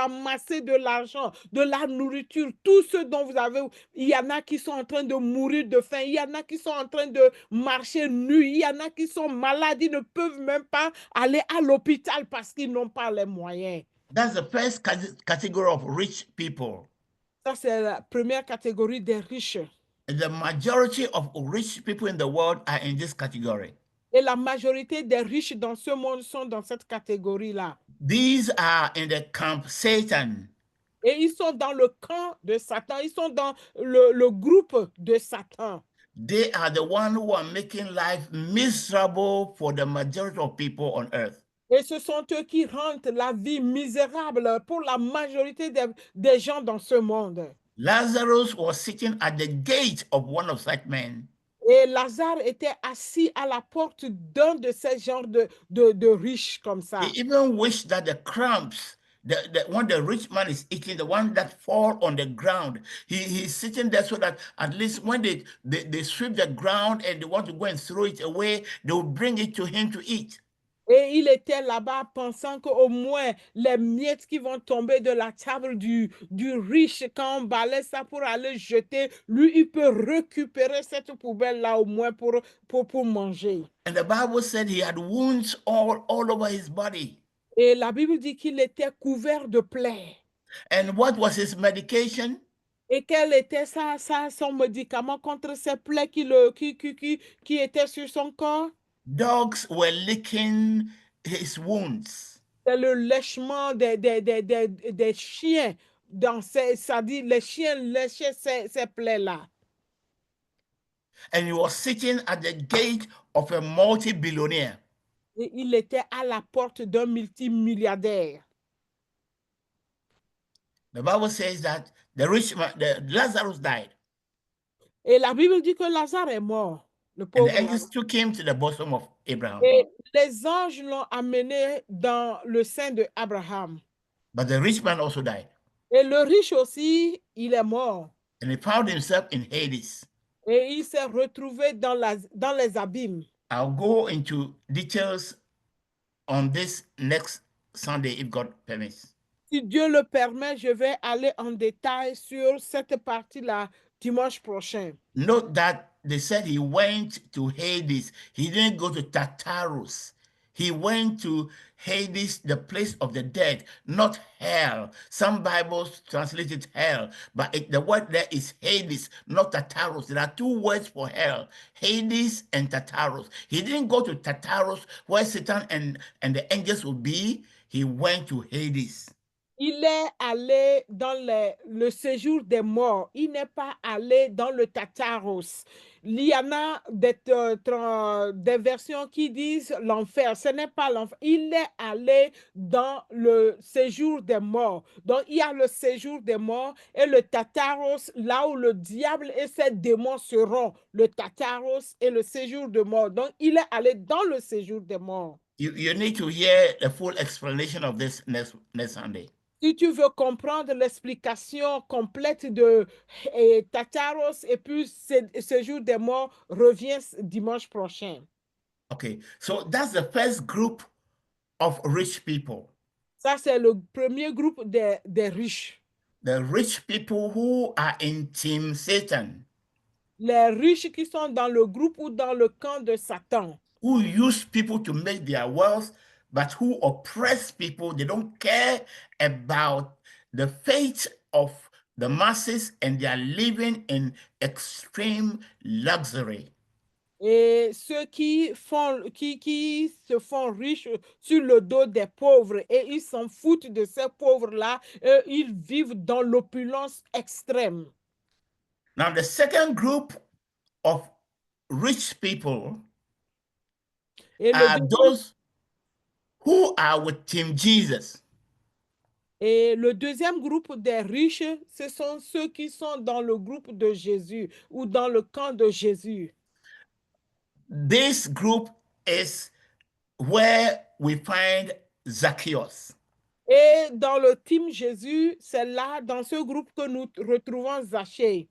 amassez de l'argent, de la nourriture, tout ce dont vous avez. Il y en a qui sont en train de mourir de faim, il y en a qui sont en train de marcher nus, il y en a qui sont malades, ils ne peuvent même pas aller à l'hôpital parce qu'ils n'ont pas les moyens. That's the first category of rich people. Ça, c'est la première catégorie des riches. The majority of rich people in the world are in this category. Et la majorité des riches dans ce monde sont dans cette catégorie-là. These are in the camp Satan. Et ils sont dans le camp de Satan. Ils sont dans le groupe de Satan. They are the ones who are making life miserable for the majority of people on earth. Et ce sont eux qui rendent la vie misérable pour la majorité des gens dans ce monde. Lazarus was sitting at the gate of one of such men. Et Lazare était assis à la porte d'un de ces genres de riches comme ça. He even wished that the crumbs, when the rich man is eating, the one that fall on the ground, he's sitting there so that at least when they sweep the ground and they want to go and throw it away, they will bring it to him to eat. Et il était là-bas pensant qu'au moins les miettes qui vont tomber de la table du riche, quand on balaie ça pour aller jeter, lui, il peut récupérer cette poubelle-là au moins pour manger. And the Bible said he had wounds all over his body. Et la Bible dit qu'il était couvert de plaies. And what was his medication? Et quel était son médicament contre ces plaies qui étaient sur son corps? Dogs were licking his wounds. C'est le lèchement des chiens. Ça dit, les chiens léchaient ces plaies-là. And he was sitting at the gate of a multi-billionaire. Et il était à la porte d'un multimilliardaire. The Bible says that the rich man, Lazarus died. Et la Bible dit que Lazare est mort. Le And pauvre the angels Lazare. took him to the bosom of Abraham. Et les anges l'ont amené dans le sein de Abraham. But the rich man also died. Et le riche aussi, il est mort. And he found himself in Hades. Et il s'est retrouvé dans les abîmes. I'll go into details on this next Sunday if God permits. Si Dieu le permet, je vais aller en détail sur cette partie-là dimanche prochain. Note that they said he went to Hades. He didn't go to Tartarus. He went to Hades, the place of the dead, not hell. Some Bibles translate it hell, but the word there is Hades, not Tartarus. There are two words for hell, Hades and Tartarus. He didn't go to Tartarus where Satan and the angels will be. He went to Hades. Il est allé dans le séjour des morts. Il n'est pas allé dans le Tartaros. Il y en a des versions qui disent l'enfer. Ce n'est pas l'enfer. Il est allé dans le séjour des morts. Donc, il y a le séjour des morts et le Tartaros, là où le diable et ses démons seront. Le Tartaros et le séjour des morts. Donc, il est allé dans le séjour des morts. You need to hear the full explanation of this next Sunday. Si tu veux comprendre l'explication complète de Tartaros et puis séjour des morts, reviens dimanche prochain. Okay, so that's the first group of rich people. Ça, c'est le premier groupe des riches. The rich people who are in Team Satan. Les riches qui sont dans le groupe ou dans le camp de Satan. Who use people to make their wealth, but who oppress people. They don't care about the fate of the masses and they are living in extreme luxury. Et ceux qui se font riches sur le dos des pauvres et ils s'en foutent de ces pauvres-là, ils vivent dans l'opulence extrême. Now, the second group of rich people Et le, are deuxième, those who are with Team Jesus. et le deuxième groupe des riches, ce sont ceux qui sont dans le groupe de Jésus ou dans le camp de Jésus. This group is where we find Zacchaeus. Et dans le team Jésus, c'est là, dans ce groupe, que nous retrouvons Zachée.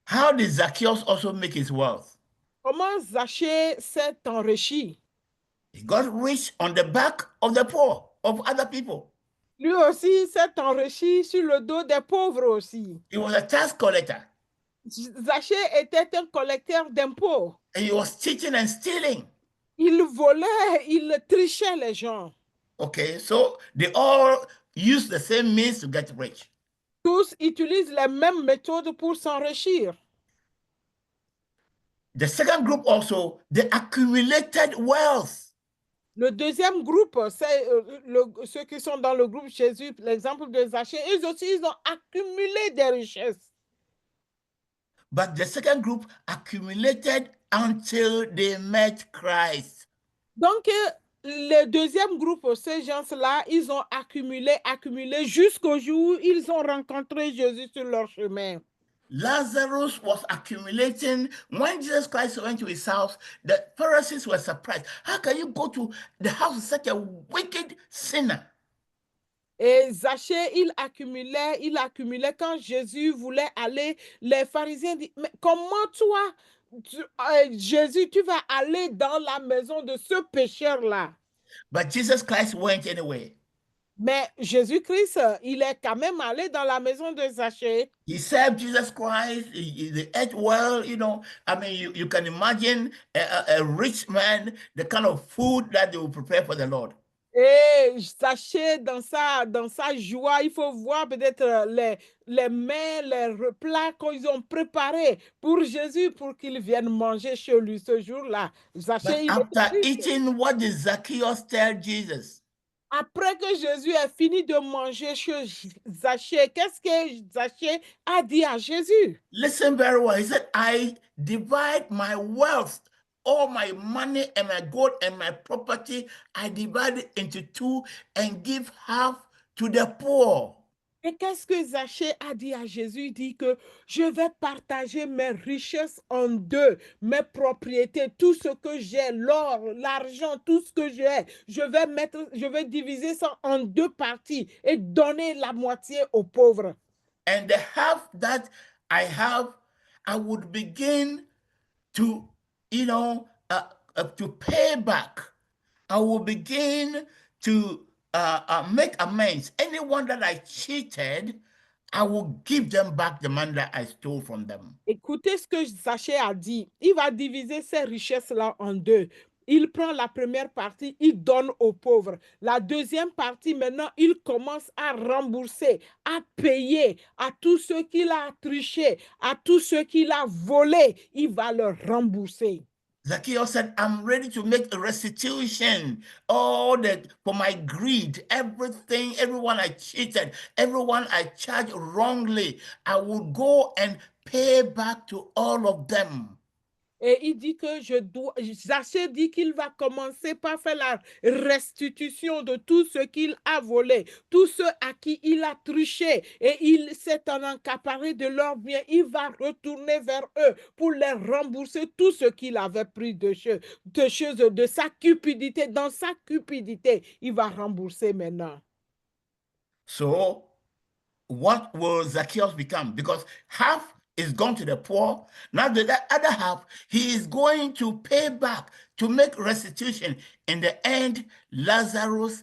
How did Zacchaeus also make his wealth? Comment Zachée s'est enrichi? He got rich on the back of the poor, of other people. Lui aussi s'est enrichi sur le dos des pauvres aussi. He was a tax collector. Zachée était un collecteur d'impôts. And he was cheating and stealing. Il volait, il trichait les gens. Okay, so they all use the same means to get rich. Tous utilisent les mêmes méthodes pour s'enrichir. The second group also, they accumulated wealth. Le deuxième groupe, c'est ceux qui sont dans le groupe Jésus, l'exemple de Zachée, eux aussi, ils ont accumulé des richesses. But the second group accumulated until they met Christ. Donc, le deuxième groupe, ces gens-là, ils ont accumulé jusqu'au jour où ils ont rencontré Jésus sur leur chemin. Lazarus was accumulating. When Jesus Christ went to his house, the Pharisees were surprised. How can you go to the house of such a wicked sinner? Et Zachée, il accumulait quand Jésus voulait aller. Les pharisiens disent, mais comment toi, Jésus, tu vas aller dans la maison de ce pécheur-là? But Jesus Christ went anyway. Mais Jésus-Christ, il est quand même allé dans la maison de Zachée. He served Jesus Christ. He ate well, you know. I mean, you can imagine a rich man, the kind of food that they will prepare for the Lord. Et Zachée, dans sa joie, il faut voir peut-être les mets, les plats qu'ils ont préparés pour Jésus pour qu'il vienne manger chez lui ce jour-là. Zachée, But after eating, what did Zacchaeus tell Jesus? Après que Jésus ait fini de manger chez Zachée, qu'est-ce que Zachée a dit à Jésus? Listen very well. He said, I divide my wealth, all my money and my gold and my property, I divide it into two and give half to the poor. Et qu'est-ce que Zachée a dit à Jésus? Il dit que je vais partager mes richesses en deux, mes propriétés, tout ce que j'ai, l'or, l'argent, tout ce que j'ai. Je vais diviser ça en deux parties et donner la moitié aux pauvres. And the half that I have, I would begin to, to pay back. I will begin to make amends. Anyone that I cheated, I will give them back the money that I stole from them. Écoutez ce que Zachée a dit. Il va diviser ces richesses-là en deux. Il prend la première partie, il donne aux pauvres. La deuxième partie, maintenant, il commence à rembourser, à payer à tous ceux qu'il a triché, à tous ceux qu'il a volés. Il va leur rembourser. Zacchaeus said, I'm ready to make a restitution, all that for my greed, everything, everyone I cheated, everyone I charged wrongly, I will go and pay back to all of them. Et il dit que Zachée dit qu'il va commencer par faire la restitution de tout ce qu'il a volé, tous ceux à qui il a triché, et il s'est en accaparé de leurs biens. Il va retourner vers eux pour les rembourser tout ce qu'il avait pris de sa cupidité. Dans sa cupidité, il va rembourser maintenant. So, what will Zacchaeus become? Because half is gone to the poor. Now the other half, he is going to pay back, to make restitution. In the end, Zacchaeus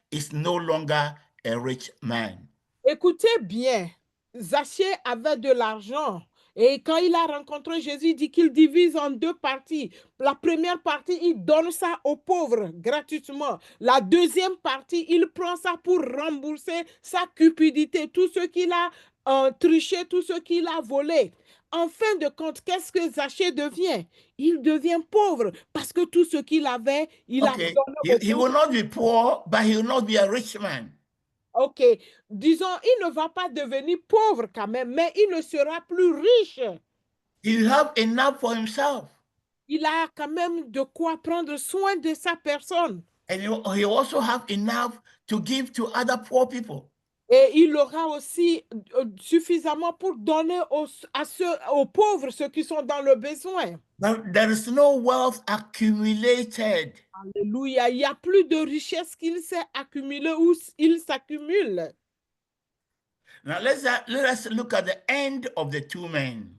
is no longer a rich man. Écoutez bien, Zachée avait de l'argent. Et quand il a rencontré Jésus, il dit qu'il divise en deux parties. La première partie, il donne ça aux pauvres gratuitement. La deuxième partie, il prend ça pour rembourser sa cupidité, tout ce qu'il a triché, tout ce qu'il a volé. en fin de compte, qu'est-ce que Zachée devient? Il devient pauvre parce que tout ce qu'il avait, il a Okay, donné aux he will pauvres. not be poor, but he will not be a rich man. Ok, disons, il ne va pas devenir pauvre quand même, mais il ne sera plus riche. He will have enough for himself. Il a quand même de quoi prendre soin de sa personne. And he will also have enough to give to other poor people. Et il aura aussi suffisamment pour donner aux pauvres, ceux qui sont dans le besoin. There is no wealth accumulated. Alléluia. Il n'y a plus de richesse qu'il s'est accumulée ou il s'accumule. Now let us look at the end of the two men.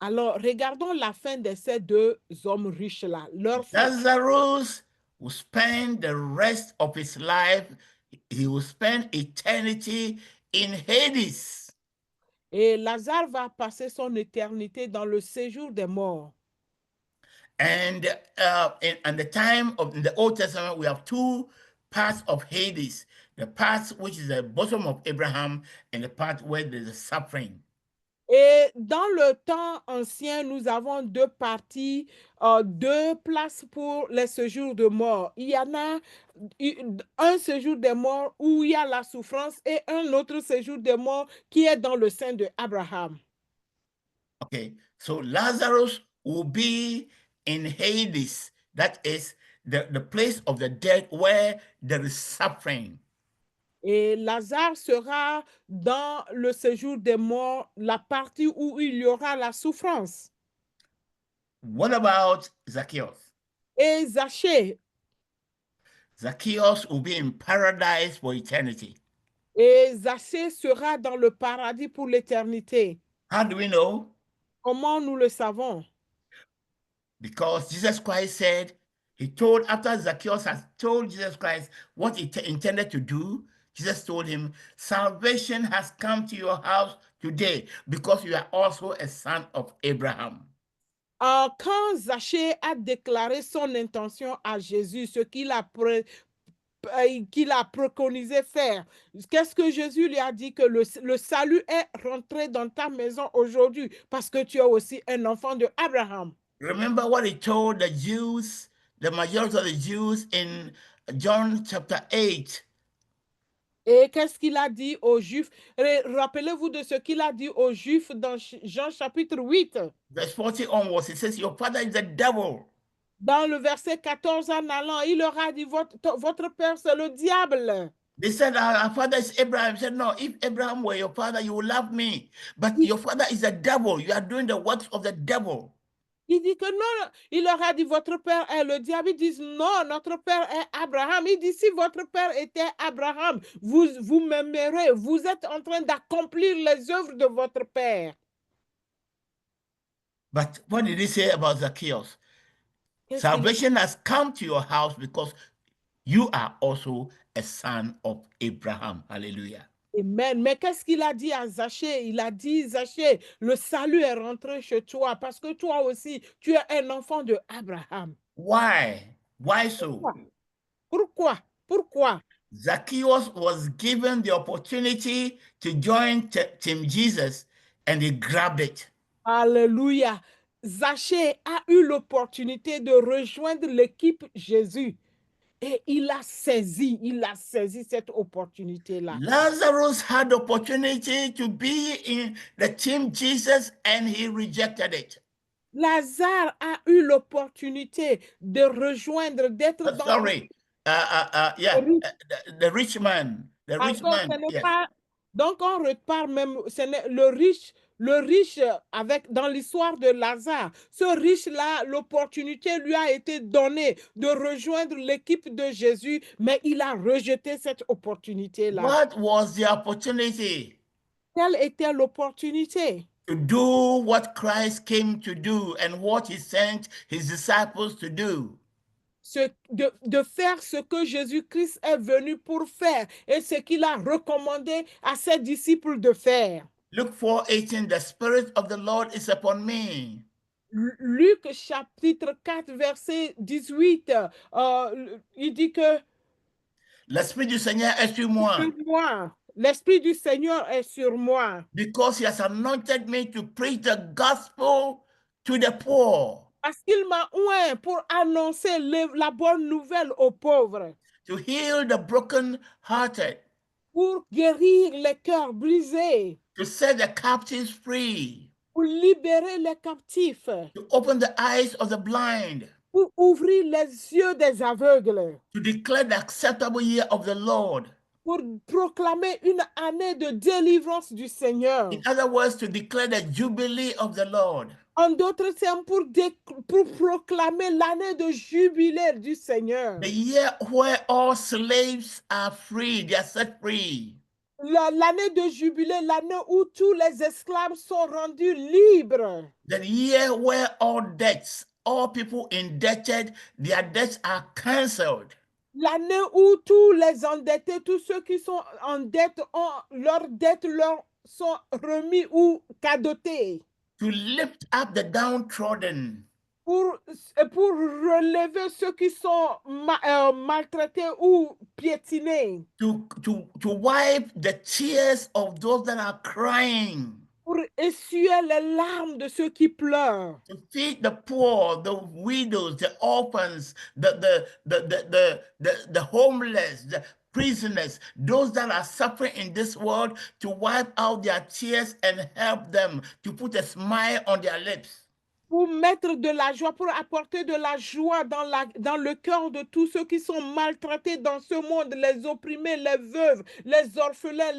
Alors, regardons la fin de ces deux hommes riches-là. Leur fin. Lazarus will spend the rest of his life, he will spend eternity in Hades. Et Lazare va passer son éternité dans le séjour des morts. And in the time of in the Old Testament, we have two parts of Hades: the part which is the bosom of Abraham, and the part where there is suffering. Et dans le temps ancien, nous avons deux parties, deux places pour les séjours de mort. Il y en a un séjour des morts où il y a la souffrance et un autre séjour des morts qui est dans le sein de Abraham. Okay, so Lazarus will be in Hades, that is the place of the dead where there is suffering. Et Lazare sera dans le séjour des morts, la partie où il y aura la souffrance. What about Zacchaeus? Et Zachée. Zacchaeus will be in paradise for eternity. Et Zachée sera dans le paradis pour l'éternité. How do we know? Comment nous le savons? Because Jesus Christ said, he told, after Zacchaeus has told Jesus Christ what he intended to do, Jesus told him, salvation has come to your house today because you are also a son of Abraham. Quand Zachée a déclaré son intention à Jésus, ce qu'il a préconisé faire, qu'est-ce que Jésus lui a dit? Que le salut est rentré dans ta maison aujourd'hui parce que tu es aussi un enfant de Abraham. Remember what he told the Jews, the majority of the Jews in John chapter 8. Et qu'est-ce qu'il a dit aux Juifs? Rappelez-vous de ce qu'il a dit aux Juifs dans Jean chapitre 8. Verse 40 onwards, he says, your father is the devil. Dans le verset 14 en allant, il leur a dit, votre père, c'est le diable. They said, our father is Abraham. He said, no, if Abraham were your father, you would love me. But your father is the devil. You are doing the works of the devil. Il dit que non, il leur a dit, votre père est le diable. Ils disent, non, notre père est Abraham. Il dit, si votre père était Abraham, vous m'aimerez. Vous êtes en train d'accomplir les œuvres de votre père. But what did he say about Zacchaeus? Salvation has come to your house because you are also a son of Abraham. Hallelujah. Amen. Mais qu'est-ce qu'il a dit à Zachée? Il a dit, Zachée, le salut est rentré chez toi parce que toi aussi, tu es un enfant de Abraham. Why? Why so? Pourquoi? Pourquoi? Zacchaeus was given the opportunity to join Team Jesus and he grabbed it. Alléluia. Zachée a eu l'opportunité de rejoindre l'équipe Jésus. Et il a saisi cette opportunité-là. Lazarus had the opportunity to be in the team Jesus and he rejected it. Lazare a eu l'opportunité de rejoindre, d'être dans... Sorry, the rich man. The rich man. Yes. Donc on repart même, le riche dans l'histoire de Lazare, ce riche-là, l'opportunité lui a été donnée de rejoindre l'équipe de Jésus, mais il a rejeté cette opportunité-là. What was the opportunity? Quelle était l'opportunité? To do what Christ came to do and what he sent his disciples to do. De faire ce que Jésus-Christ est venu pour faire et ce qu'il a recommandé à ses disciples de faire. Luke 4:18, the Spirit of the Lord is upon me. Luc chapitre 4, verset 18, il dit que l'Esprit du Seigneur est sur moi. L'Esprit du Seigneur est sur moi. because he has anointed me to preach the gospel to the poor, Parce qu'il m'a oint pour annoncer la bonne nouvelle aux pauvres, to heal the broken-hearted, pour guérir les cœurs brisés, to set the captives free, pour libérer les captifs, to open the eyes of the blind, pour ouvrir les yeux des aveugles, to declare the acceptable year of the Lord. pour proclamer une année de délivrance du Seigneur. In other words, to declare the jubilee of the Lord. En d'autres termes, pour proclamer l'année de jubilé du Seigneur. The year where all slaves are free, they are set free. L'année de jubilé, l'année où tous les esclaves sont rendus libres. The year where all debts, all people indebted, their debts are cancelled. L'année où tous les endettés, tous ceux qui sont en dette, leurs dettes leur sont remis ou cadotés. To lift up the downtrodden. Pour relever ceux qui sont maltraités ou piétinés. To wipe the tears of those that are crying. Pour essuyer les larmes de ceux qui pleurent. To feed the poor, the widows, the orphans, the homeless, the prisoners, those that are suffering in this world, to wipe out their tears and help them, to put a smile on their lips. Pour mettre de la joie, pour apporter de la joie dans le cœur de tous ceux qui sont maltraités dans ce monde, les opprimés, les veuves, les orphelins,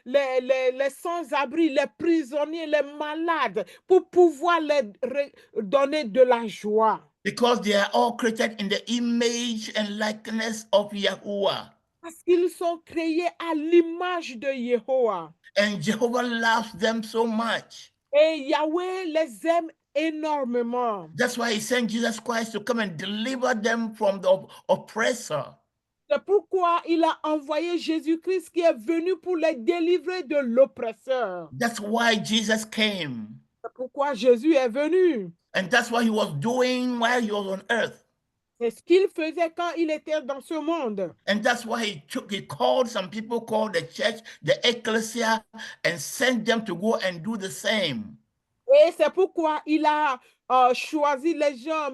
les sans-abri, les prisonniers, les malades, pour pouvoir leur donner de la joie. Because they are all created in the image and likeness of Yahuwah. Parce qu'ils sont créés à l'image de Yehowa. And Jehovah loves them so much. Et Yahweh les aime énormément. That's why he sent Jesus Christ to come and deliver them from the oppressor. C'est pourquoi il a envoyé Jésus-Christ qui est venu pour les délivrer de l'oppresseur. That's why Jesus came. C'est pourquoi Jésus est venu. And that's what he was doing while he was on earth. C'est ce qu'il faisait quand il était dans ce monde. And that's why he called some people called the church, the ecclesia, and sent them to go and do the same. Et c'est pourquoi il a choisi les gens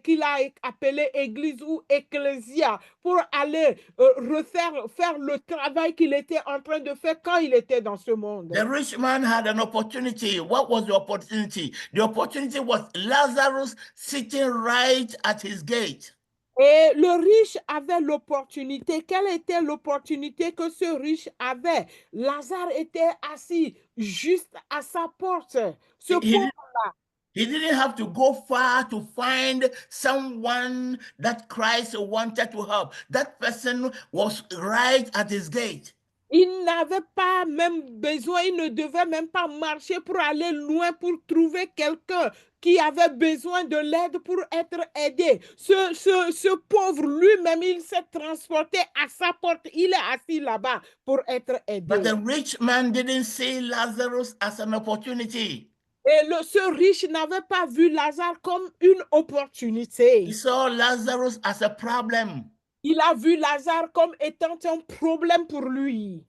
qu'il a appelés église ou ecclésia pour aller faire le travail qu'il était en train de faire quand il était dans ce monde. The rich man had an opportunity. What was the opportunity? The opportunity was Lazarus sitting right at his gate. Et le riche avait l'opportunité. Quelle était l'opportunité que ce riche avait? Lazare était assis juste à sa porte. Ce pauvre-là. He didn't have to go far to find someone that Christ wanted to help. That person was right at his gate. Il n'avait pas même besoin, il ne devait même pas marcher pour aller loin pour trouver quelqu'un qui avait besoin de l'aide pour être aidé. Ce pauvre lui-même, il s'est transporté à sa porte. Il est assis là-bas pour être aidé. But the rich man didn't see Lazarus as an opportunity. Et ce riche n'avait pas vu Lazare comme une opportunité. He saw Lazarus as a problem. Il a vu Lazare comme étant un problème pour lui.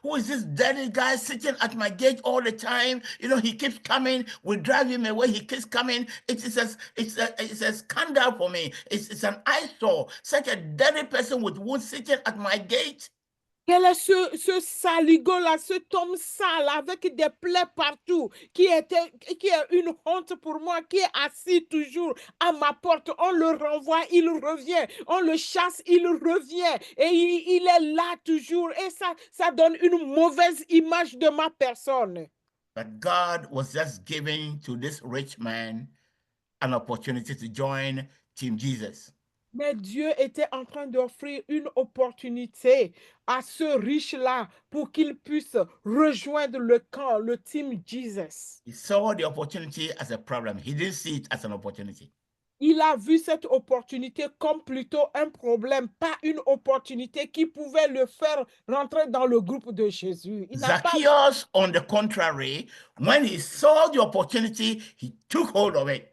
Who is this dirty guy sitting at my gate all the time? You know, he keeps coming. We drive him away. He keeps coming. It's a scandal for me. It's an eyesore. Such a dirty person with wood sitting at my gate. Quel est ce saligo-là, cet homme sale avec des plaies partout, qui est une honte pour moi, qui est assis toujours à ma porte. On le renvoie, il revient. On le chasse, il revient. Et il est là toujours. Et ça donne une mauvaise image de ma personne. But God was just giving to this rich man an opportunity to join Team Jesus. Mais Dieu était en train d'offrir une opportunité à ce riche-là pour qu'il puisse rejoindre le camp, le Team Jesus. He saw the opportunity as a problem. He didn't see it as an opportunity. Il a vu cette opportunité comme plutôt un problème, pas une opportunité qui pouvait le faire rentrer dans le groupe de Jésus. Zacchaeus, on the contrary, when he saw the opportunity, he took hold of it.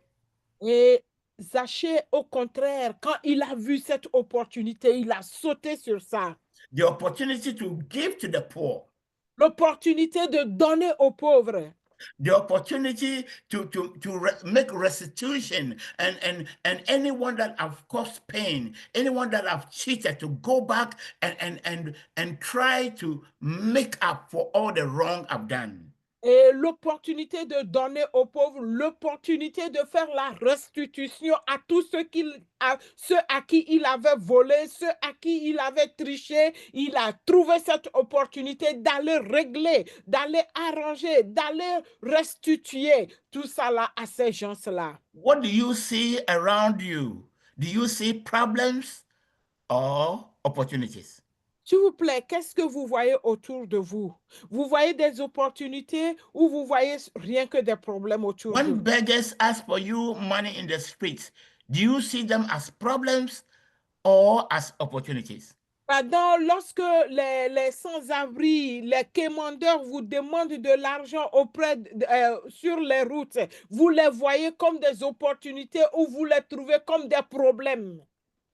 Et Zachée, au contraire, quand il a vu cette opportunité, il a sauté sur ça. the opportunity to give to the poor, l'opportunité de donner aux pauvres, the opportunity to make restitution, and anyone that have caused pain, anyone that have cheated, to go back and try to make up for all the wrong I've done. et l'opportunité de donner aux pauvres, l'opportunité de faire la restitution à tous ceux à qui il avait volé, ceux à qui il avait triché. Il a trouvé cette opportunité d'aller régler, d'aller arranger, d'aller restituer tout ça là à ces gens-là. What do you see around you? Do you see problems or opportunities? S'il vous plaît, qu'est-ce que vous voyez autour de vous? Vous voyez des opportunités ou vous voyez rien que des problèmes autour de When vous? beggars ask for you money in the streets, do you see them as problems or as opportunities? Pardon, lorsque les sans-abri, les quémandeurs vous demandent de l'argent sur les routes, vous les voyez comme des opportunités ou vous les trouvez comme des problèmes?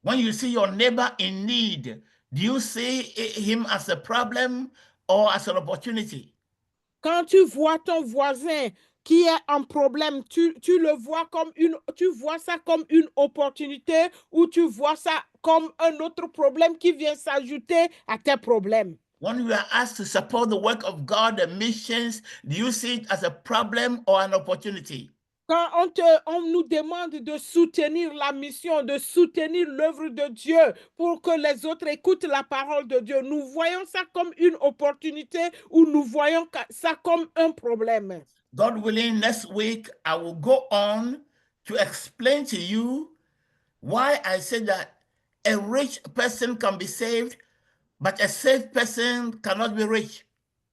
When you see your neighbor in need, do you see him as a problem or as an opportunity? Quand tu vois ton voisin qui est en problème, tu le vois tu vois ça comme une opportunité ou tu vois ça comme un autre problème qui vient s'ajouter à tes problèmes? When you are asked to support the work of God, the missions, do you see it as a problem or an opportunity? Quand on nous demande de soutenir la mission, de soutenir l'œuvre de Dieu pour que les autres écoutent la parole de Dieu, nous voyons ça comme une opportunité ou nous voyons ça comme un problème. God willing, next week I will go on to explain to you why I said that a rich person can be saved, but a saved person cannot be rich.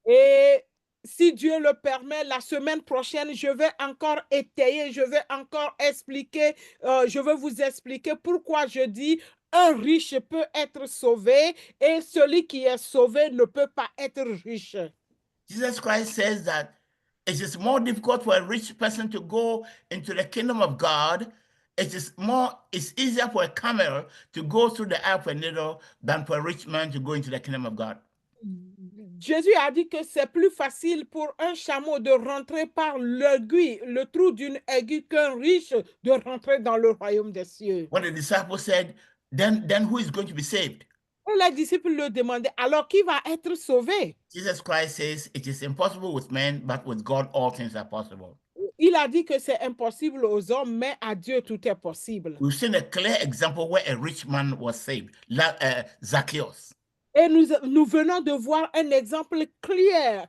Et si Dieu le permet, la semaine prochaine, je vais encore étayer, je vais encore expliquer, je vais vous expliquer pourquoi je dis un riche peut être sauvé et celui qui est sauvé ne peut pas être riche. Jesus Christ says that it is more difficult for a rich person to go into the kingdom of God. It's easier for a camel to go through the eye of a needle than for a rich man to go into the kingdom of God. Jésus a dit que c'est plus facile pour un chameau de rentrer par l'aiguille, le trou d'une aiguille, qu'un riche de rentrer dans le royaume des cieux. When the disciples said, then who is going to be saved? Et les disciples le demandaient, alors qui va être sauvé? Jesus Christ says, it is impossible with men, but with God all things are possible. Il a dit que c'est impossible aux hommes, mais à Dieu tout est possible. We've seen a clear example where a rich man was saved, Zacchaeus. Et nous venons de voir un exemple clair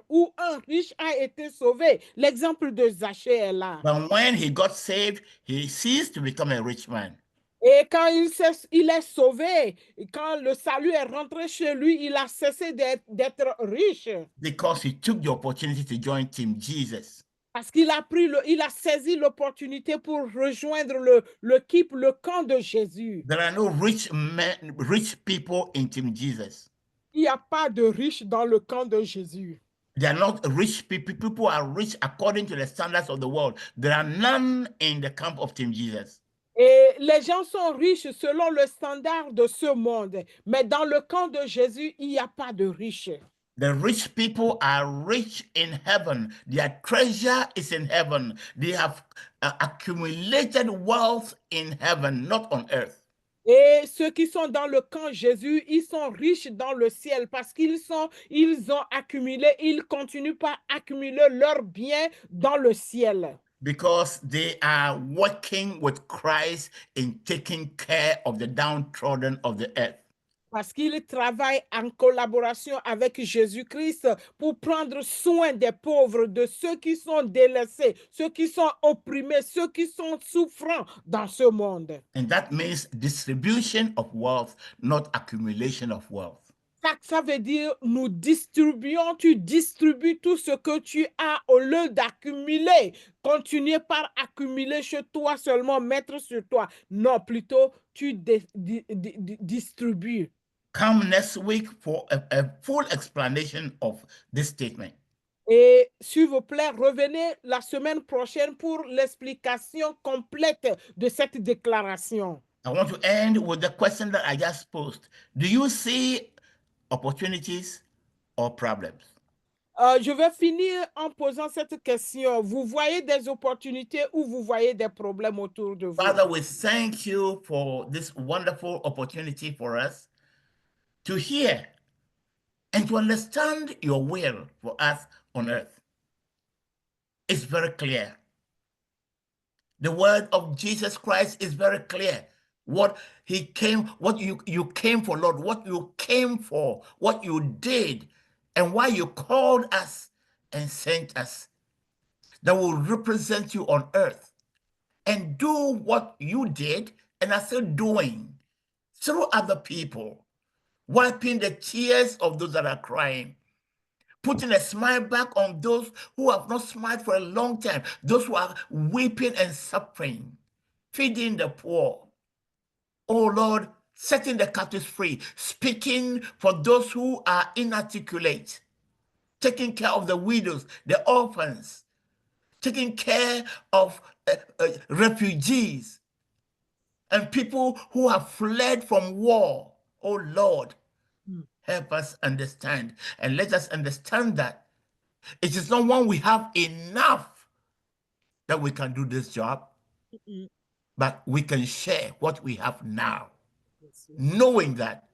où un riche a été sauvé. L'exemple de Zachée est là. But when he got saved, he ceased to become a rich man. Et quand il est sauvé, quand le salut est rentré chez lui, il a cessé d'être riche. Because he took the opportunity to join Team Jesus. Parce qu'il a saisi l'opportunité pour rejoindre le camp de Jésus. There are no rich people in Team Jesus. Il n'y a pas de riches dans le camp de Jésus. They are not rich people. People are rich according to the standards of the world. There are none in the camp of Team Jesus. Et les gens sont riches selon le standard de ce monde. Mais dans le camp de Jésus, il n'y a pas de riches. The rich people are rich in heaven. Their treasure is in heaven. They have accumulated wealth in heaven, not on earth. Et ceux qui sont dans le camp Jésus, ils sont riches dans le ciel parce qu'ils ont accumulé, ils continuent par accumuler leurs biens dans le ciel. Because they are working with Christ in taking care of the downtrodden of the earth. Parce qu'ils travaillent en collaboration avec Jésus-Christ pour prendre soin des pauvres, de ceux qui sont délaissés, ceux qui sont opprimés, ceux qui sont souffrants dans ce monde. And that means distribution of wealth, not accumulation of wealth. Ça veut dire nous distribuons, tu distribues tout ce que tu as au lieu d'accumuler. Continuer par accumuler chez toi seulement, mettre sur toi. Non, plutôt tu distribues. Come next week for a full explanation of this statement. Et s'il vous plaît, revenez la semaine prochaine pour l'explication complète de cette déclaration. I want to end with the question that I just posed. Do you see opportunities or problems? Je vais finir en posant cette question. Vous voyez des opportunités ou vous voyez des problèmes autour de vous? Father, we thank you for this wonderful opportunity for us to hear and to understand your will for us on earth. It's very clear. The word of Jesus Christ is very clear. What he came, what you came for, Lord, what you came for, what you did, and why you called us and sent us, that will represent you on earth and do what you did and are still doing through other people, wiping the tears of those that are crying, putting a smile back on those who have not smiled for a long time, those who are weeping and suffering, feeding the poor. Oh Lord, setting the captives free, speaking for those who are inarticulate, taking care of the widows, the orphans, taking care of refugees and people who have fled from war. Oh Lord, help us understand, and let us understand that it is not when we have enough that we can do this job, but we can share what we have now, knowing that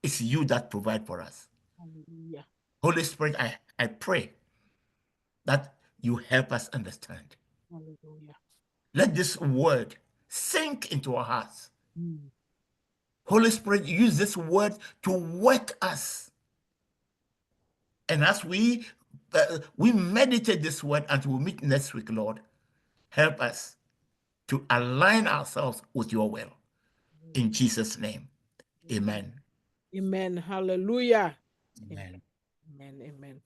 it's you that provide for us. Hallelujah. Holy Spirit, I pray that you help us understand. Hallelujah. Let this word sink into our hearts. Holy Spirit, use this word to work us. And as we meditate this word until we meet next week, Lord, help us to align ourselves with your will. In Jesus' name, amen. Amen. Hallelujah. Amen. Amen. Amen.